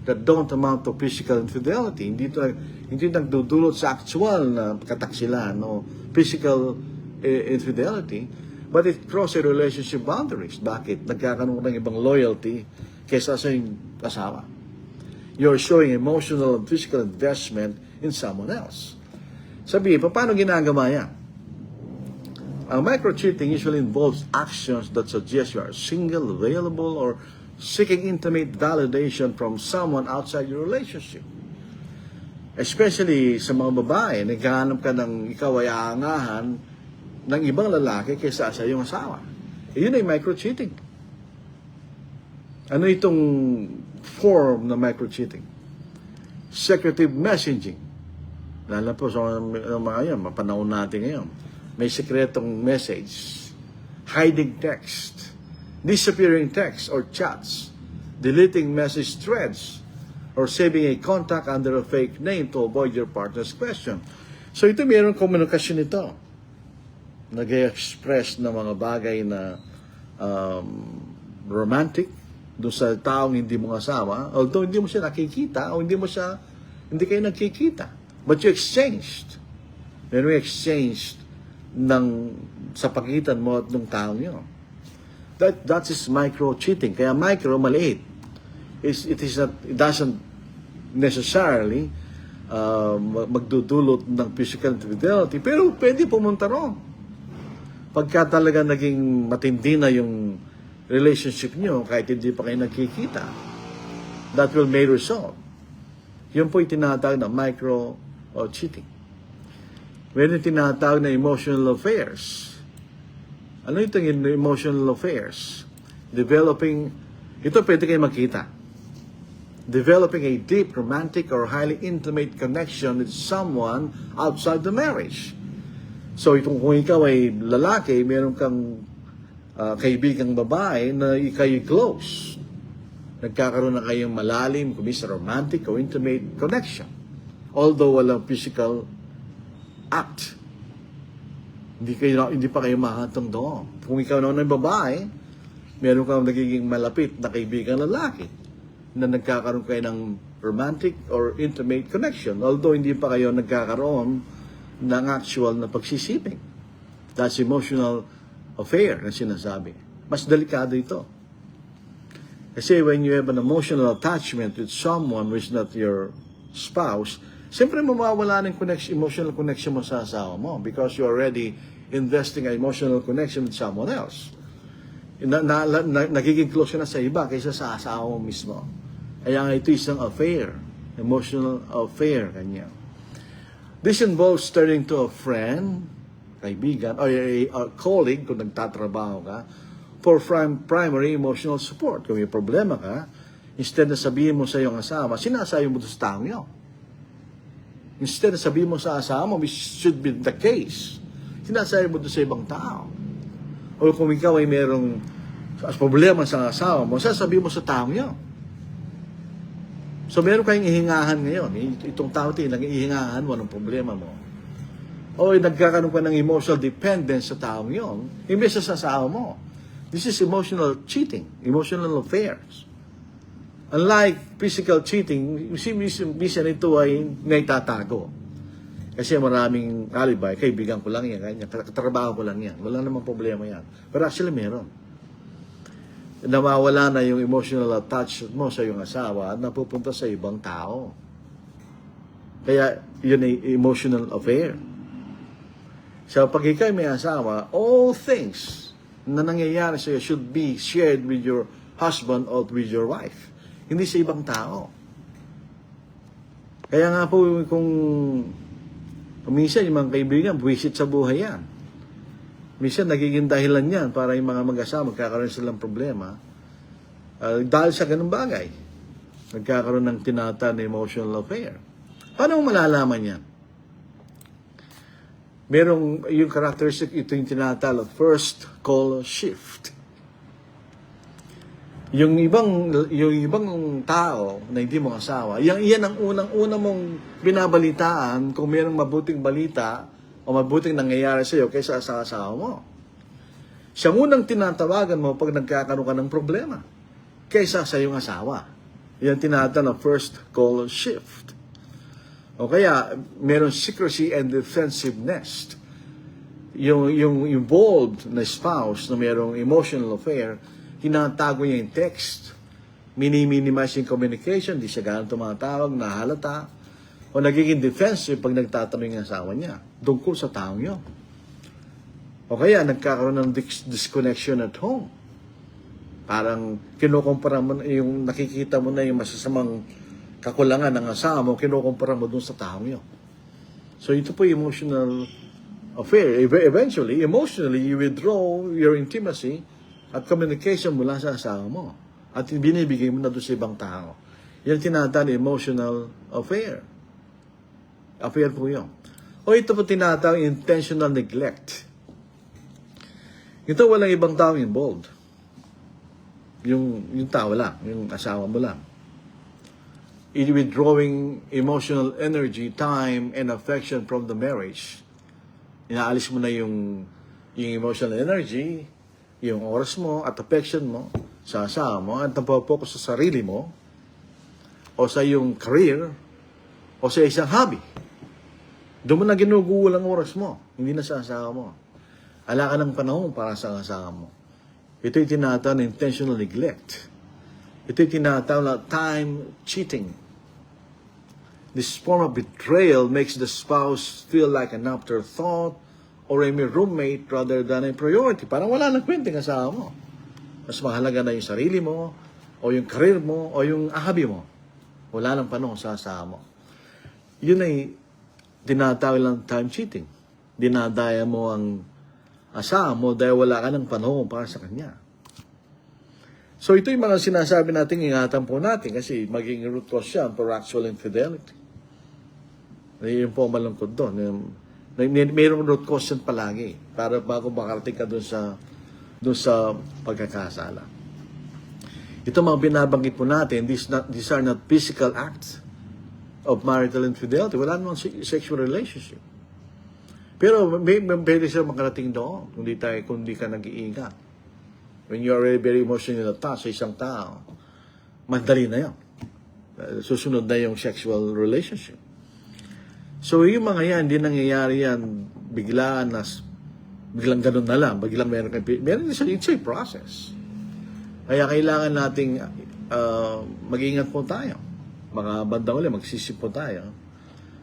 that don't amount to physical infidelity. Hindi nagdudulot sa actual na kataksilan o physical infidelity, but it crosses relationship boundaries. Bakit? Nagkakaroon ng ibang loyalty kaysa sa yung asawa. You're showing emotional and physical investment in someone else. Sabi, paano ginagawa yan? Ang micro-cheating usually involves actions that suggest you are single, available, or seeking intimate validation from someone outside your relationship. Especially sa mga babae, naghahanap ka ng ikaw ay aangahan ng ibang lalaki kaysa sa iyong asawa. Yun ay micro-cheating. Ano itong form na micro-cheating? Secretive messaging. Lalo po sa mga yan, mapanahon natin ngayon. May sekretong message, hiding text, disappearing text or chats, deleting message threads, or saving a contact under a fake name to avoid your partner's question. So ito mayroong komunikasyon ito. Nag-express ng mga bagay na romantic doon sa taong hindi mo asawa, although hindi mo siya nakikita o hindi kayo nagkikita. But you exchanged. Meron exchanged sa pagitan mo at ng taong yun. That is micro-cheating. Kaya micro, maliit. It doesn't necessarily magdudulot ng physical infidelity, pero pwede pumunta ron. Pagka talaga naging matindi na yung relationship nyo, kahit hindi pa kayo nagkikita, that may result. Yun po yung tinatawag na micro-cheating. Meron tinatawag na emotional affairs. Ano itong emotional affairs? Ito pwede kayo makita. Developing a deep, romantic, or highly intimate connection with someone outside the marriage. So, kung ikaw ay lalaki, meron kang kaibigang babae na kayo close. Nagkakaroon na kayong malalim, kumisa romantic or intimate connection. Although walang physical act. Hindi pa kayo mahatong doon. Kung ikaw naman ay babae, meron kang nagiging malapit na kaibigang lalaki na nagkakaroon kayo ng romantic or intimate connection. Although hindi pa kayo nagkakaroon ng actual na pagsisiping. That's emotional affair na sinasabi. Mas delikado ito. Kasi when you have an emotional attachment with someone who is not your spouse, siyempre mawawala ng emotional connection mo sa asawa mo because you're already investing an emotional connection with someone else. Nagiging close ka na sa iba kaysa sa asawa mo mismo. Kaya nga ito isang affair, emotional affair kanya. This involves turning to a friend, kaibigan, or a colleague kung nagtatrabaho ka, for primary emotional support. Kung may problema ka, instead na sabihin mo sa iyong asawa, sinasabi mo sa taong yun. Instead na sabihin mo sa asawa mo, which should be the case, sinasabi mo sa ibang tao. O kung ikaw ay merong problema sa asawa mo, sasabihin mo sa taong yun. So meron kayong ihingahan ngayon. Itong tao ito, nag-ihingahan mo ng problema mo. O nagkakaroon ka ng emotional dependence sa taong yon, imbes sa asawa mo. This is emotional cheating, emotional affairs. Unlike physical cheating, minsan ito ay naitatago. Kasi maraming alibay, kaibigan ko lang yan, katrabaho ko lang yan. Wala namang problema yan. Pero actually meron. Nawawala na yung emotional attachment mo sa iyong asawa at napupunta sa ibang tao. Kaya yun ay emotional affair. So pag ikaw may asawa, all things na nangyayari sa iyo should be shared with your husband or with your wife. Hindi sa ibang tao. Kaya nga po kung minsan yung mga kaibigan, buwisit sa buhay yan. Minsan nagiging dahilan yan para yung mga mag-asawa magkakaroon silang problema dahil sa ganung bagay. Nagkakaroon ng tinatawag na emotional affair. Paano mo malalaman yan? Merong yung characteristic, ito yung tinatawag first call shift. Yung ibang tao na hindi mo asawa, yan ang unang-una mong binabalitaan kung merong mabuting balita o mabuting nangyayari sa iyo kaysa sa asawa mo. Siya unang tinatawagan mo pag nagkakaroon ka ng problema kaysa sa iyong asawa. Yan tinatawag na first call shift. O kaya, meron secrecy and defensiveness. Yung involved na spouse na merong emotional affair, tinatago niya yung text, minimize yung communication, di siya ganun tumatawag, nahalata, o nagiging defensive pag nagtatanong yung asawa niya tungkol sa taong yun. O kaya nagkakaroon ng disconnection at home. Parang kinukumpara mo yung nakikita mo na yung masasamang kakulangan ng asawa mo, kinukumpara mo dun sa taong yun. So ito po yung emotional affair. Eventually, emotionally, you withdraw your intimacy at communication mula sa asawa mo. At binibigay mo na doon sa ibang tao. Yan tinatawag emotional affair. Affair po yun. O ito po tinatawag intentional neglect. Ito walang ibang tao involved. Yung tao lang, yung asawa mo lang. Withdrawing emotional energy, time, and affection from the marriage. Inaalis mo na yung emotional energy, yung oras mo at affection mo sa asawa mo at napopokus sa sarili mo o sa iyong career o sa isang hobby. Doon mo na ginugulo ang oras mo, hindi na sa asawa mo. Ala ka ng panahon para sa asawa mo. Ito'y tinatawag na intentional neglect. Ito'y tinatawag na time cheating. This form of betrayal makes the spouse feel like an afterthought or a mere roommate rather than a priority. Parang wala nang kwenteng asawa mo. Mas mahalaga na yung sarili mo, o yung career mo, o yung hobby mo. Wala nang panahon sa asawa mo. Yun ay tinatawag lang time cheating. Dinadaya mo ang asawa mo dahil wala ka ng panahon para sa kanya. So ito yung mga sinasabi natin, ingatan po natin kasi maging root cause yan for actual infidelity. Yun po malungkot doon. Mayroong root cause yan palagi para bago makarating ka doon sa pagkakasala. Ito mga binabanggit po natin, these are not physical acts of marital infidelity. Wala namang sexual relationship. Pero pwede siya makarating doon kung di ka nag-iingat. When you are very emotionally attached sa isang tao, madali na yun. Susunod na yung sexual relationship. So yung mga yan, hindi nangyayari yan biglang ganun na lang, biglang meron it's a process. Kaya kailangan nating mag-ingat po tayo. Mga bandang uli, magsisip po tayo.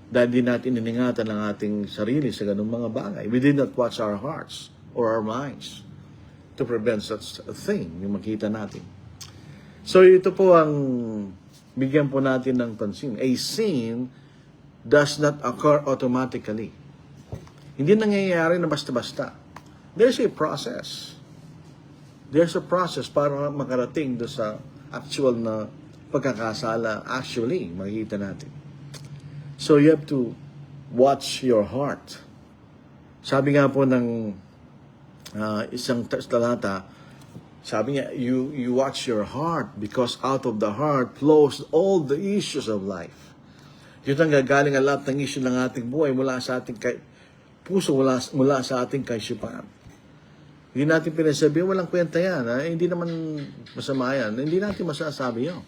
Dahil di natin iningatan ang ating sarili sa ganung mga bagay. We did not watch our hearts or our minds to prevent such a thing, yung makita natin. So ito po ang bigyan po natin ng pansin. A sin does not occur automatically. Hindi nangyayari na basta-basta. There's a process. There's a process para makarating do sa actual na pagkakasala. Actually, makikita natin. So you have to watch your heart. Sabi nga po ng isang talata, sabi niya, you watch your heart because out of the heart flows all the issues of life. Yun ang gagaling ang lahat ng issue ng ating buhay mula sa ating puso, mula sa ating kaisipan. Hindi natin pinasabi, walang kwenta yan. Hindi naman masama yan. Hindi natin masasabi yun.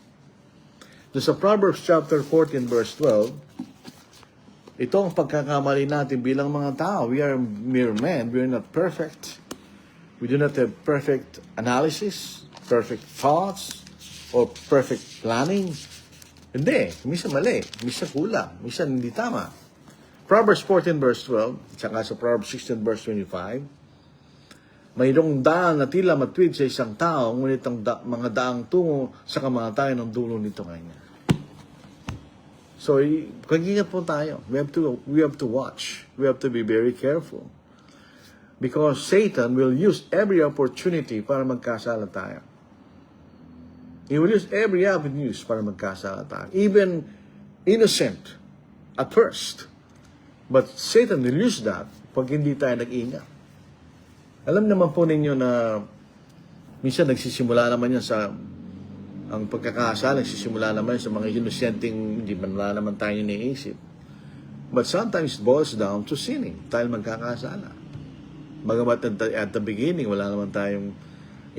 Sa Proverbs chapter 14 verse 12, ito ang pagkakamali natin bilang mga tao. We are mere men. We are not perfect. We do not have perfect analysis, perfect thoughts, or perfect planning. Hindi. Minsan mali. Minsan kulang. Minsan hindi tama. Proverbs 14 verse 12, tsaka sa Proverbs 16 verse 25, mayroong daan na tila matwid sa isang tao, ngunit ang mga daang tungo sa kamatayan ng dulo nito kanya. So, pag-ingat po tayo. We have to watch. We have to be very careful. Because Satan will use every opportunity para magkasala tayo. He will use every avenues para magkasala tayo. Even innocent at first. But Satan will use that pag hindi tayo nag-ingat. Alam naman po ninyo na minsan nagsisimula naman yan sa ang pagkakasala, nagsisimula naman sa mga inosenteng hindi man wala naman tayo iniisip. But sometimes it boils down to sinning dahil magkakasala. Bagamat at the beginning, wala naman tayong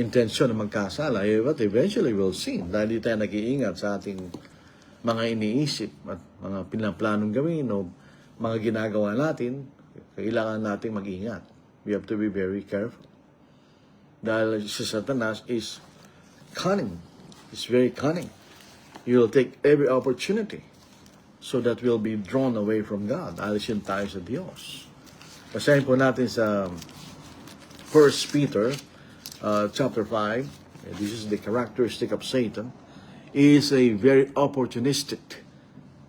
intensyon na magkasala, but eventually we'll sin dahil di tayo nag-iingat sa ating mga iniisip at mga pinaplanong gawin o mga ginagawa natin, kailangan nating mag-ingat. We have to be very careful. Dahil si Satanas is cunning. He's very cunning. He will take every opportunity so that we'll be drawn away from God. Alisin tayo sa Diyos. Basahin po natin sa 1 Peter chapter 5. This is the characteristic of Satan. He is a very opportunistic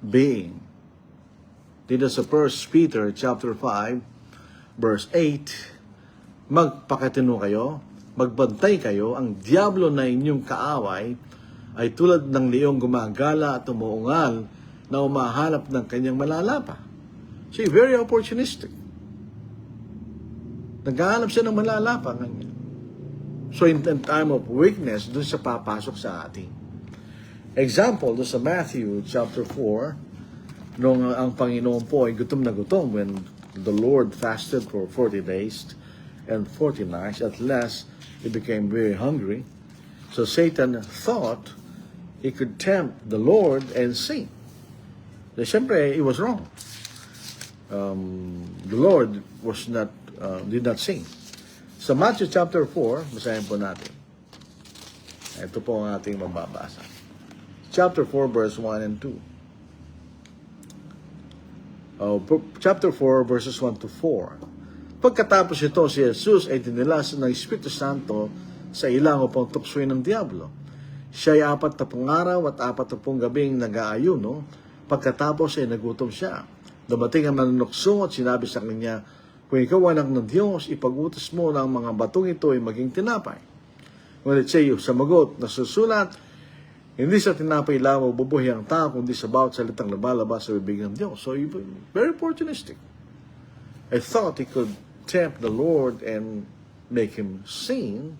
being. Dito sa 1 Peter chapter 5, verse 8, magpakatino kayo, magbantay kayo, ang diablo na inyong kaaway ay tulad ng leong gumagala at umuungal na umahanap ng kanyang malalapa. So, very opportunistic. Naghahanap siya ng malalapa kanya. So, in time of weakness, doon siya papasok sa atin. Example, doon sa Matthew chapter 4, nung ang Panginoon po ay gutom na gutom when the Lord fasted for 40 days and 40 nights. At last, he became very hungry. So Satan thought he could tempt the Lord and sin. So, siyempre, he was wrong. The Lord did not sin. Sa Matthew chapter 4, basahin po natin. Ito po ang ating mababasa. Chapter 4, verse 1 and 2. Chapter 4, verses 1 to 4. Pagkatapos ito, si Jesus ay dinilas ng Espiritu Santo sa ilang upang tuksoin ng diablo. Siya ay 40 araw at 40 gabing nag-aayuno. Pagkatapos ay nagutom siya. Dumating ang manunukso at sinabi sa kanya, kung ikaw anak ng Diyos, ipag-utos mo na ang mga batong ito ay maging tinapay. Ngunit siya sumagot, nasusulat, hindi sa tinapay lamang bubuhay ang tao, kundi sa bawat salitang lumalabas sa bibig ng Diyos. So, very opportunistic. I thought he could tempt the Lord and make him sin.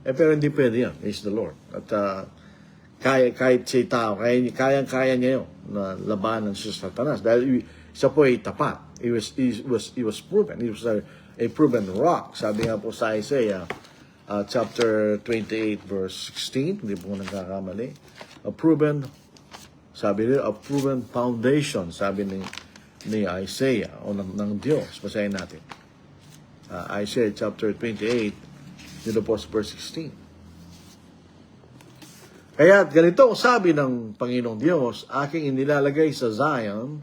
Pero hindi pwede yan. He's the Lord. At kahit siya tao, kaya niya yun na labanan si Satanas. Dahil siya po ay tapat. He was proven. He was a proven rock. Sabi nga po sa Isaiah, chapter 28 verse 16, hindi po nagkakamali. A proven foundation, sabi ni Isaiah o ng Diyos. Basahin natin. Isaiah chapter 28, dito po sa verse 16. Kaya ganito sabi ng Panginoong Diyos, aking inilalagay sa Zion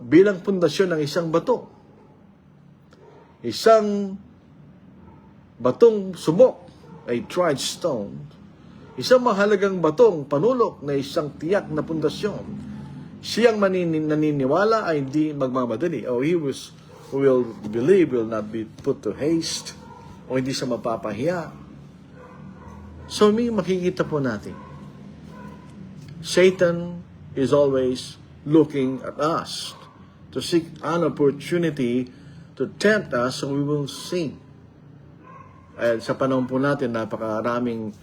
bilang pundasyon ng isang bato. Isang batong subok, a tried stone, isang mahalagang batong panulok na isang tiyak na pundasyon. Siyang naniniwala ay hindi magmamadali. He will believe will not be put to haste, o hindi siya mapapahiya. So may makikita po natin, Satan is always looking at us to seek an opportunity to tempt us so we will sin. At sa panahon po natin, napakaraming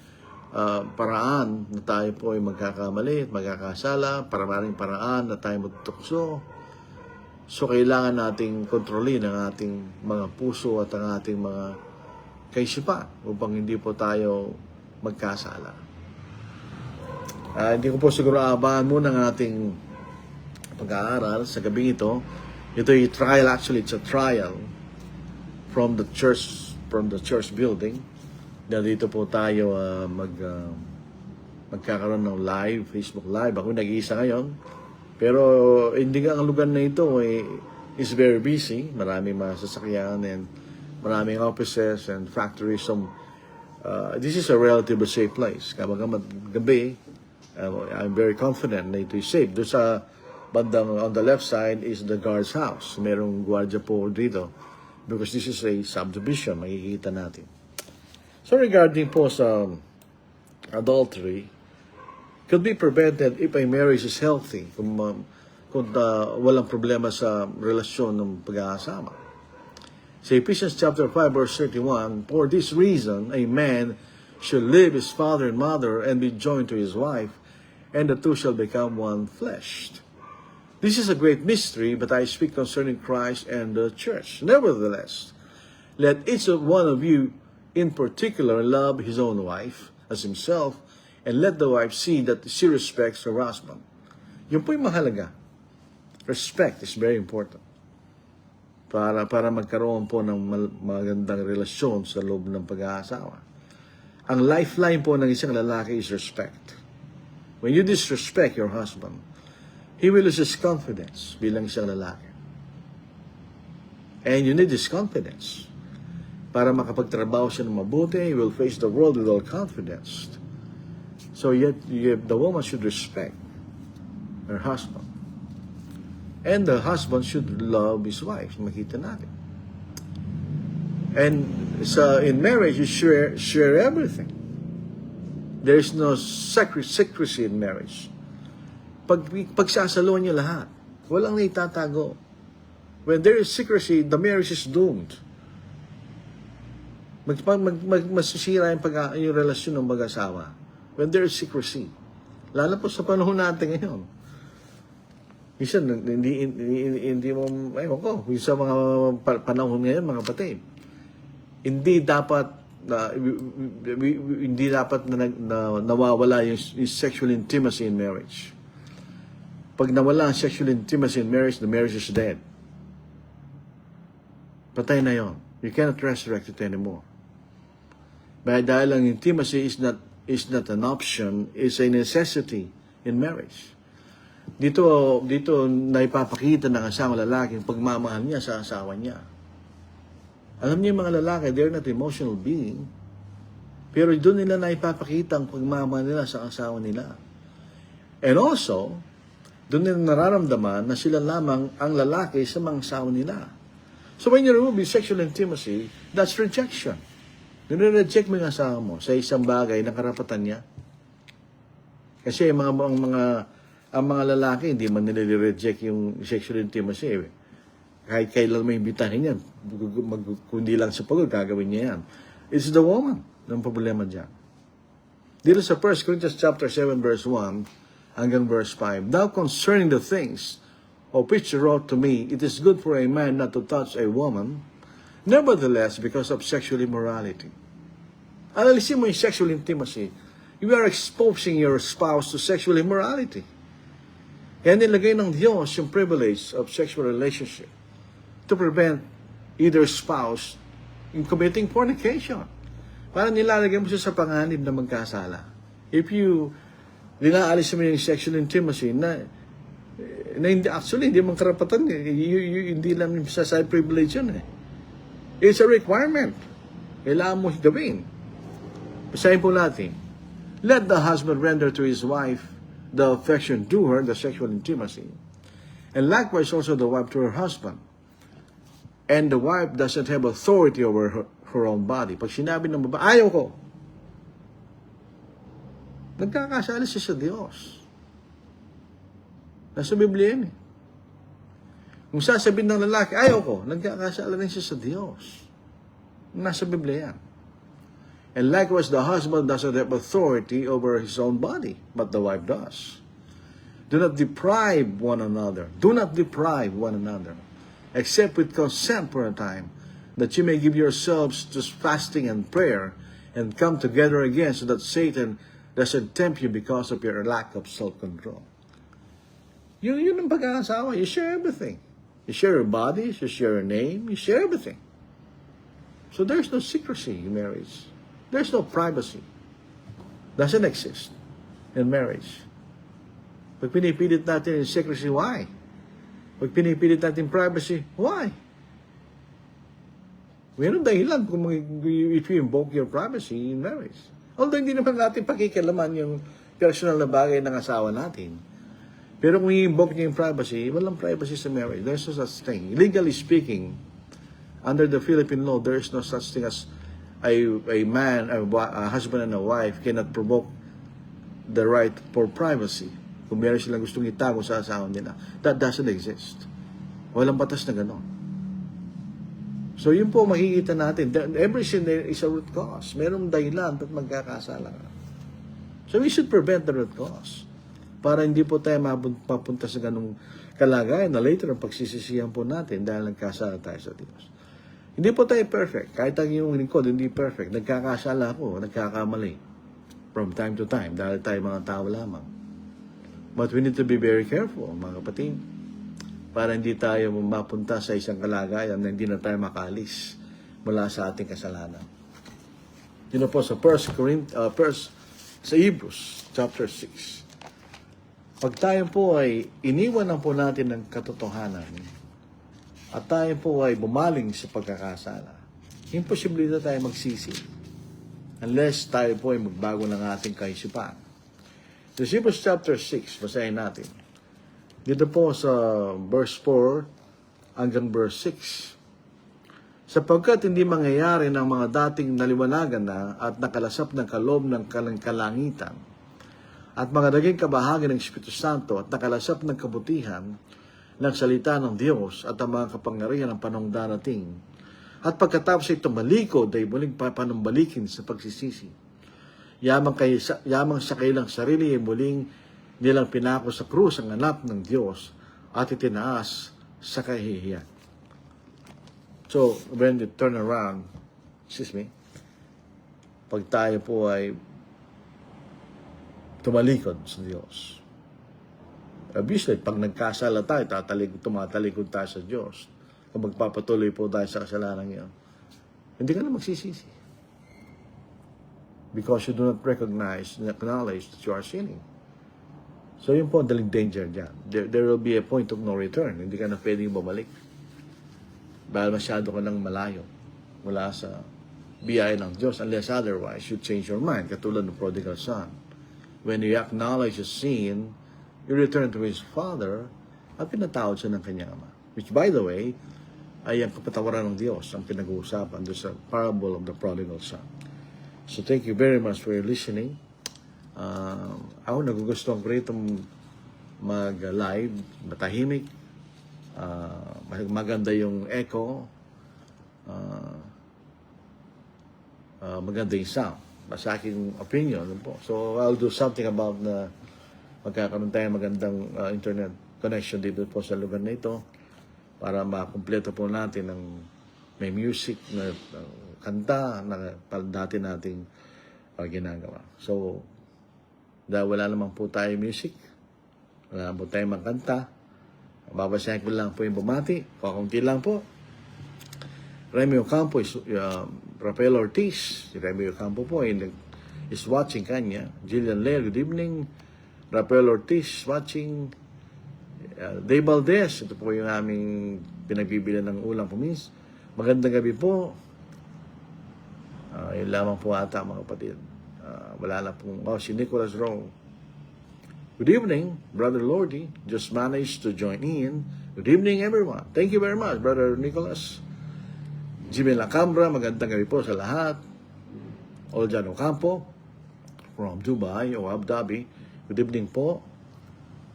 paraan na tayo po ay magkakamali at magkakasala, maraming paraan na tayo magtukso. So, kailangan nating kontrolin ang ating mga puso at ang ating mga kaisipan upang hindi po tayo magkasala. Hindi ko po siguro aabahan muna ng ating pag-aaral sa gabi ito. Ito ay trial, actually, it's a trial from the church building. Dito po tayo magkakaroon ng live, Facebook Live. Ako nag-iisa ngayon. Pero hindi nga ang lugar na ito is very busy. Maraming masasakyan and maraming offices and factories. So, this is a relatively safe place. Kapag gabi, I'm very confident na ito is safe. Doon sa bandang on the left side is the guard's house. Merong gwardiya po dito because this is a subdivision. Makikita natin. So regarding po sa adultery, could be prevented if a marriage is healthy, kung walang problema sa relasyon ng pag-aasama. Sa Ephesians chapter 5 verse 31, for this reason, a man should leave his father and mother and be joined to his wife, and the two shall become one flesh. This is a great mystery, but I speak concerning Christ and the church. Nevertheless, let each one of you in particular love his own wife as himself, and let the wife see that she respects her husband. Yun po yung mahalaga. Respect is very important. Para magkaroon po ng magandang relasyon sa loob ng pag-aasawa. Ang lifeline po ng isang lalaki is respect. When you disrespect your husband, he will lose his confidence bilang isang lalaki. And you need his confidence. Para makapagtrabaho siya ng mabuti, he will face the world with all confidence. So the woman should respect her husband. And the husband should love his wife. Makita natin. And in marriage, you share everything. There is no secrecy in marriage. Pagsasaluhan niyo lahat. Walang naitatago. When there is secrecy, the marriage is doomed. Masisira yung relasyon ng mag-asawa. When there is secrecy. Lalo po sa panahon natin ngayon. Minsan, hindi mo, ewan ko, sa mga panahon ngayon, mga kapatid, hindi dapat na nawawala yung sexual intimacy in marriage. Pag nawala ang sexual intimacy in marriage, the marriage is dead. Patay na yon. You cannot resurrect it anymore. Dahil ang intimacy is not an option, it's a necessity in marriage. Dito naipapakita ng asawang lalaki ang pagmamahal niya sa asawa niya. Alam niyo yung mga lalaki, they're not emotional being, pero doon nila naipapakita ang pagmamahal nila sa asawa nila. And also, doon nila nararamdaman na sila lamang ang lalaki sa mga asawa nila. So when you remove sexual intimacy, that's rejection. Nire-reject mo yung asawa mo sa isang bagay na karapatan niya. Kasi ang mga lalaki, hindi man nire-reject yung sexual intimacy. Kahit kailan mo imbitahin yan, kundi lang sa pagod, gagawin niya yan. It's the woman ng problema dyan. Dito sa 1 Corinthians chapter 7 verse 1 hanggang verse 5, now concerning the things of which you wrote to me, it is good for a man not to touch a woman, nevertheless, because of sexual immorality. Analisin mo yung sexual intimacy. You are exposing your spouse to sexual immorality. Kaya nilagay ng Diyos yung privilege of sexual relationship to prevent either spouse in committing fornication. Parang nilalagay mo siya sa panganib na magkasala. If you linaalis mo yung sexual intimacy na actually, hindi mong karapatan. Hindi lang sa side privilege yun eh. It's a requirement. Kailangan mo gawin. Basahin po natin. Let the husband render to his wife the affection due her, the sexual intimacy. And likewise also the wife to her husband. And the wife doesn't have authority over her own body. Pag sinabi ng babae, ayaw ko. Nagkakasala siya sa Diyos. Nasa Biblia yan eh. Kung sasabihin ng lalaki, ayaw ko, nagkakasala rin siya sa Diyos. Nasa Biblia yan. And likewise, the husband doesn't have authority over his own body, but the wife does. Do not deprive one another. Do not deprive one another, except with consent for a time, that you may give yourselves to fasting and prayer, and come together again, so that Satan doesn't tempt you because of your lack of self-control. Yun ang pagkakasawa. You share everything. You share your bodies, you share your name, you share everything. So there's no secrecy in marriage. There's no privacy. Doesn't exist in marriage. Pag pinipilit natin in secrecy, why? Pag pinipilit natin privacy, why? Mayroon dahilan kung if you invoke your privacy in marriage. Although hindi naman natin pakikialaman yung personal na bagay ng asawa natin. Pero kung i-invoke niya yung privacy, walang privacy sa marriage. There's no such thing. Legally speaking, under the Philippine law, there is no such thing as a man, a husband and a wife cannot provoke the right for privacy. Kung meron silang gustong itago sa asawa nila, that doesn't exist. Walang batas na gano'n. So yun po makikita natin. Every sin there is a root cause. Merong dahilan at magkakasala. So we should prevent the root cause. Para hindi po tayo mapunta sa ganung kalagayan na later ang pagsisisihan po natin dahil nagkasala tayo sa Diyos. Hindi po tayo perfect. Kahit ang yung lingkod, hindi perfect. Nagkakasala ako, nagkakamali. From time to time, dahil tayo mga tao lamang. But we need to be very careful, mga kapatid. Para hindi tayo mapunta sa isang kalagayan na hindi na tayo makalis mula sa ating kasalanan. Yun po sa sa Hebrews, chapter 6. Pag tayo po ay iniwan na po natin ng katotohanan at tayo po ay bumaling sa pagkakasala, imposible na tayo magsisi unless tayo po ay magbago ng ating kaisipan. Sa Hebrews chapter 6, basahin natin. Dito po sa verse 4 hanggang verse 6. Sapagkat hindi mangyayari ng mga dating naliwanagan na at nakalasap ng kaloob ng kalangitan at mga naging kabahagi ng Espiritu Santo at nakalasap ng kabutihan ng salita ng Diyos at ang mga kapangyarihan ng panahong darating. At pagkatapos ay tumalikod ay muling papanumbalikin sa pagsisisi. Yamang sa kailang sarili ay muling nilang pinako sa krus ang anak ng Diyos at itinaas sa kahihiyan. So, when they turn around, pag tayo po ay tumalikod sa Diyos. Obviously, pag nagkasala tayo, tumatalikod tayo sa Diyos. Kung magpapatuloy po tayo sa kasalanan yun, hindi ka na magsisisi. Because you do not recognize and acknowledge that you are sinning. So yun po ang daling danger dyan. There will be a point of no return. Hindi ka na pwedeng bumalik. Dahil masyado ka nang malayo mula sa biyaya ng Diyos. Unless otherwise, you change your mind. Katulad ng prodigal son. When you acknowledge a sin, you return to his father at pinatawad siya ng kanyang ama. Which, by the way, ay ang kapatawaran ng Diyos ang pinag-uusapan doon sa parable of the prodigal son. So thank you very much for your listening. Ako nagugustuhan ko rito mag-live, matahimik, maganda yung echo, maganda yung sound. Sa aking opinion po. So I'll do something about na magkakaroon tayo magandang internet connection dito po sa lugar na ito para makumpleto po natin ng may music na kanta na dati nating ginagawa. So dahil wala naman po tayo music, wala po tayo magkanta, babasahin ko lang po yung bumati, kakunti lang po. Remy Ocampo is Rafael Ortiz. Si Remy Ocampo po is watching kanya. Jillian Lair, good evening. Rafael Ortiz watching. Dave Valdez, ito po yung aming pinagbibilan ng ulang pumins. Magandang gabi po. Yun lamang po ata mga kapatid. Wala na pong, si Nicholas Rowe. Good evening, Brother Lordy. Just managed to join in. Good evening, everyone. Thank you very much, Brother Nicholas. Jimmy Lacambra, magandang gabi po sa lahat. Oljan Ocampo, from Dubai or Abu Dhabi. Good evening po.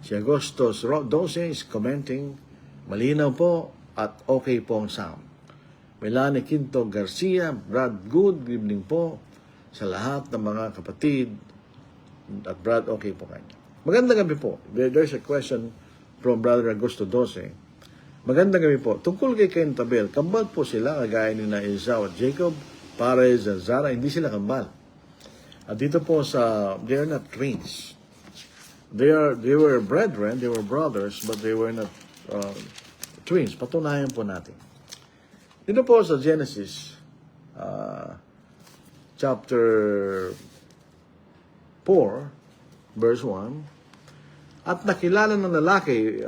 Si Agustos 12 is commenting, malinaw po at okay po ang sound. Melanie Quinto Garcia, Brad Good, good evening po sa lahat ng mga kapatid. At Brad, okay po kayo. Magandang gabi po. There's a question from Brother Augusto 12. Magandang gabi po. Tungkol kay Cain at Abel, kambal po sila kagaya ni na Esau at Jacob, Perez at Zara, hindi sila kambal. At dito po sa, they are not twins. They were brethren, they were brothers, but they were not twins. Patunayan po natin. Dito po sa Genesis, chapter 4, verse 1, at nakilala ng lalaki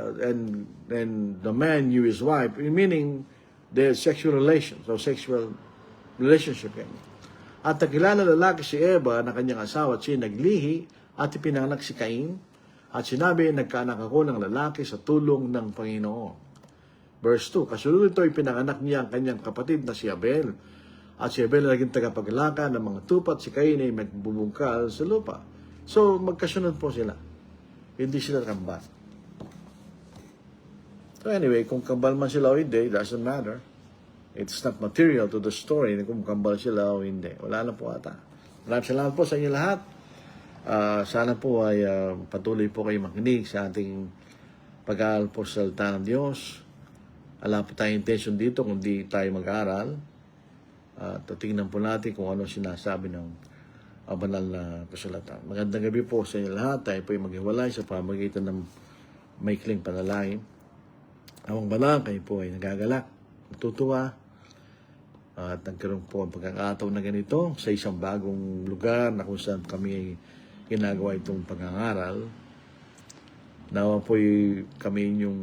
and the man knew his wife, meaning their sexual relations or sexual relationship. At nakilala ng lalaki si Eva na kanyang asawa at siya naglihi at ipinanganak si Cain. At sinabi, nagkaanak ako ng lalaki sa tulong ng Panginoon. Verse 2, kasunod ito, ipinanganak niya ang kanyang kapatid na si Abel. At si Abel ay naging tagapaglaka ng mga tupat, si Cain ay magbubungkal sa lupa. So, magkasunod po sila. Hindi sila kambal. So anyway, kung kambal man sila o hindi, doesn't matter. It's not material to the story kung kambal sila o hindi. Wala na po ata. Maraming salamat po sa inyo lahat. Sana po ay patuloy po kayo makinig sa ating pag-aaral po sa salita ng Diyos. Wala po tayong intention dito kung di tayo mag-aaral. Tingnan po natin kung ano sinasabi ng banal na kasulatan. Magandang gabi po sa inyo lahat. Tayo po ay maghiwalay sa pamagitan ng maikling panalangin. Amang banal, kayo po ay nagagalak, natutuwa, at nagkaroon po ang pagkakataon na ganito sa isang bagong lugar na kung saan kami ay ginagawa itong pag-aaral. Nawa po kami inyong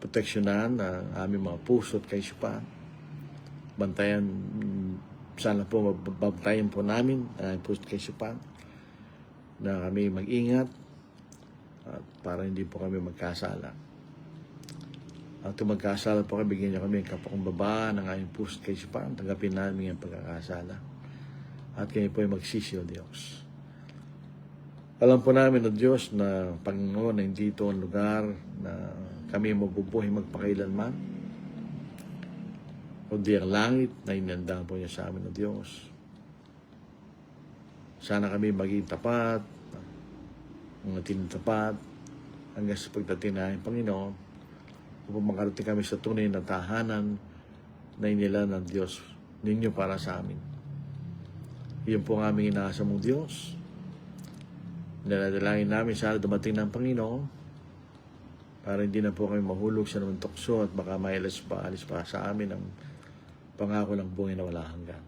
proteksyonan na aming mga puso at kaisipan. Bantayan, sana po mabantayan po namin ang puso at kaisipan na kami mag-ingat at para hindi po kami magkasala. At kung magkasala po kami, bigyan niyo kami ng kapakumbaba ng aming puso at kaisipan. Tanggapin namin ang pagkakasala. At kayo po ay magsisi o Diyos. Alam po namin ng Diyos na Panginoon na hindi ito ang lugar na kami mabubuhay magpakailanman. Kundi ang langit na inandang po niya sa amin ng Diyos. Sana kami maging tapat, mga tinatapat, hanggang sa pagdating na ng Panginoon, upang makarating kami sa tunay na tahanan na inila ng Diyos ninyo para sa amin. Iyon po ang aming inaasa mong Diyos. Naladalangin namin sana dumating ng Panginoon para hindi na po kami mahulog sa naman tukso at baka mailis pa sa amin ang pangako ng buhay na wala hanggan.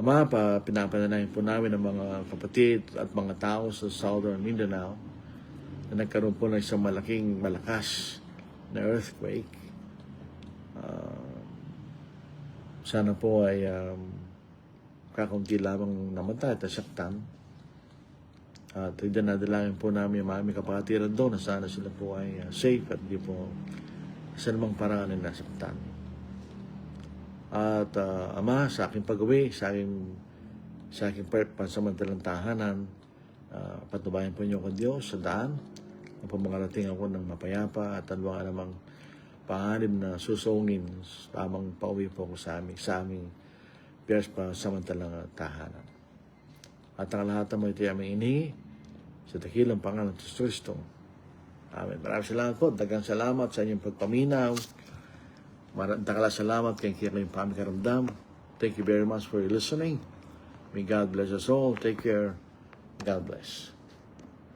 Ama, pinapanalangin po namin ang mga kapatid at mga tao sa Southern Mindanao na nagkaroon po ng isang malakas na earthquake. Sana po ay kakaunti lamang namatay at nasaktan. At idinadalangin po namin yung mga kapatiran doon na sana sila po ay safe at hindi po sa namang paraan ay nasaktan. At Ama, sa aking pag-uwi, sa aking pansamantalang tahanan, patubayan po niyo ko Diyos sa daan upang makarating ako ng mapayapa at anumang namang panganib na susungin tamang pauwi po ako sa aming pansamantalang tahanan. At ang lahat ng mga ito aming inihi sa dakilang pangalan ng Kristo. Amen. Maraming salamat po. Dagang salamat sa inyong pagpaminaw. Maraming salamat kay kayong pamikaramdam. Thank you very much for listening. May God bless us all. Take care. God bless.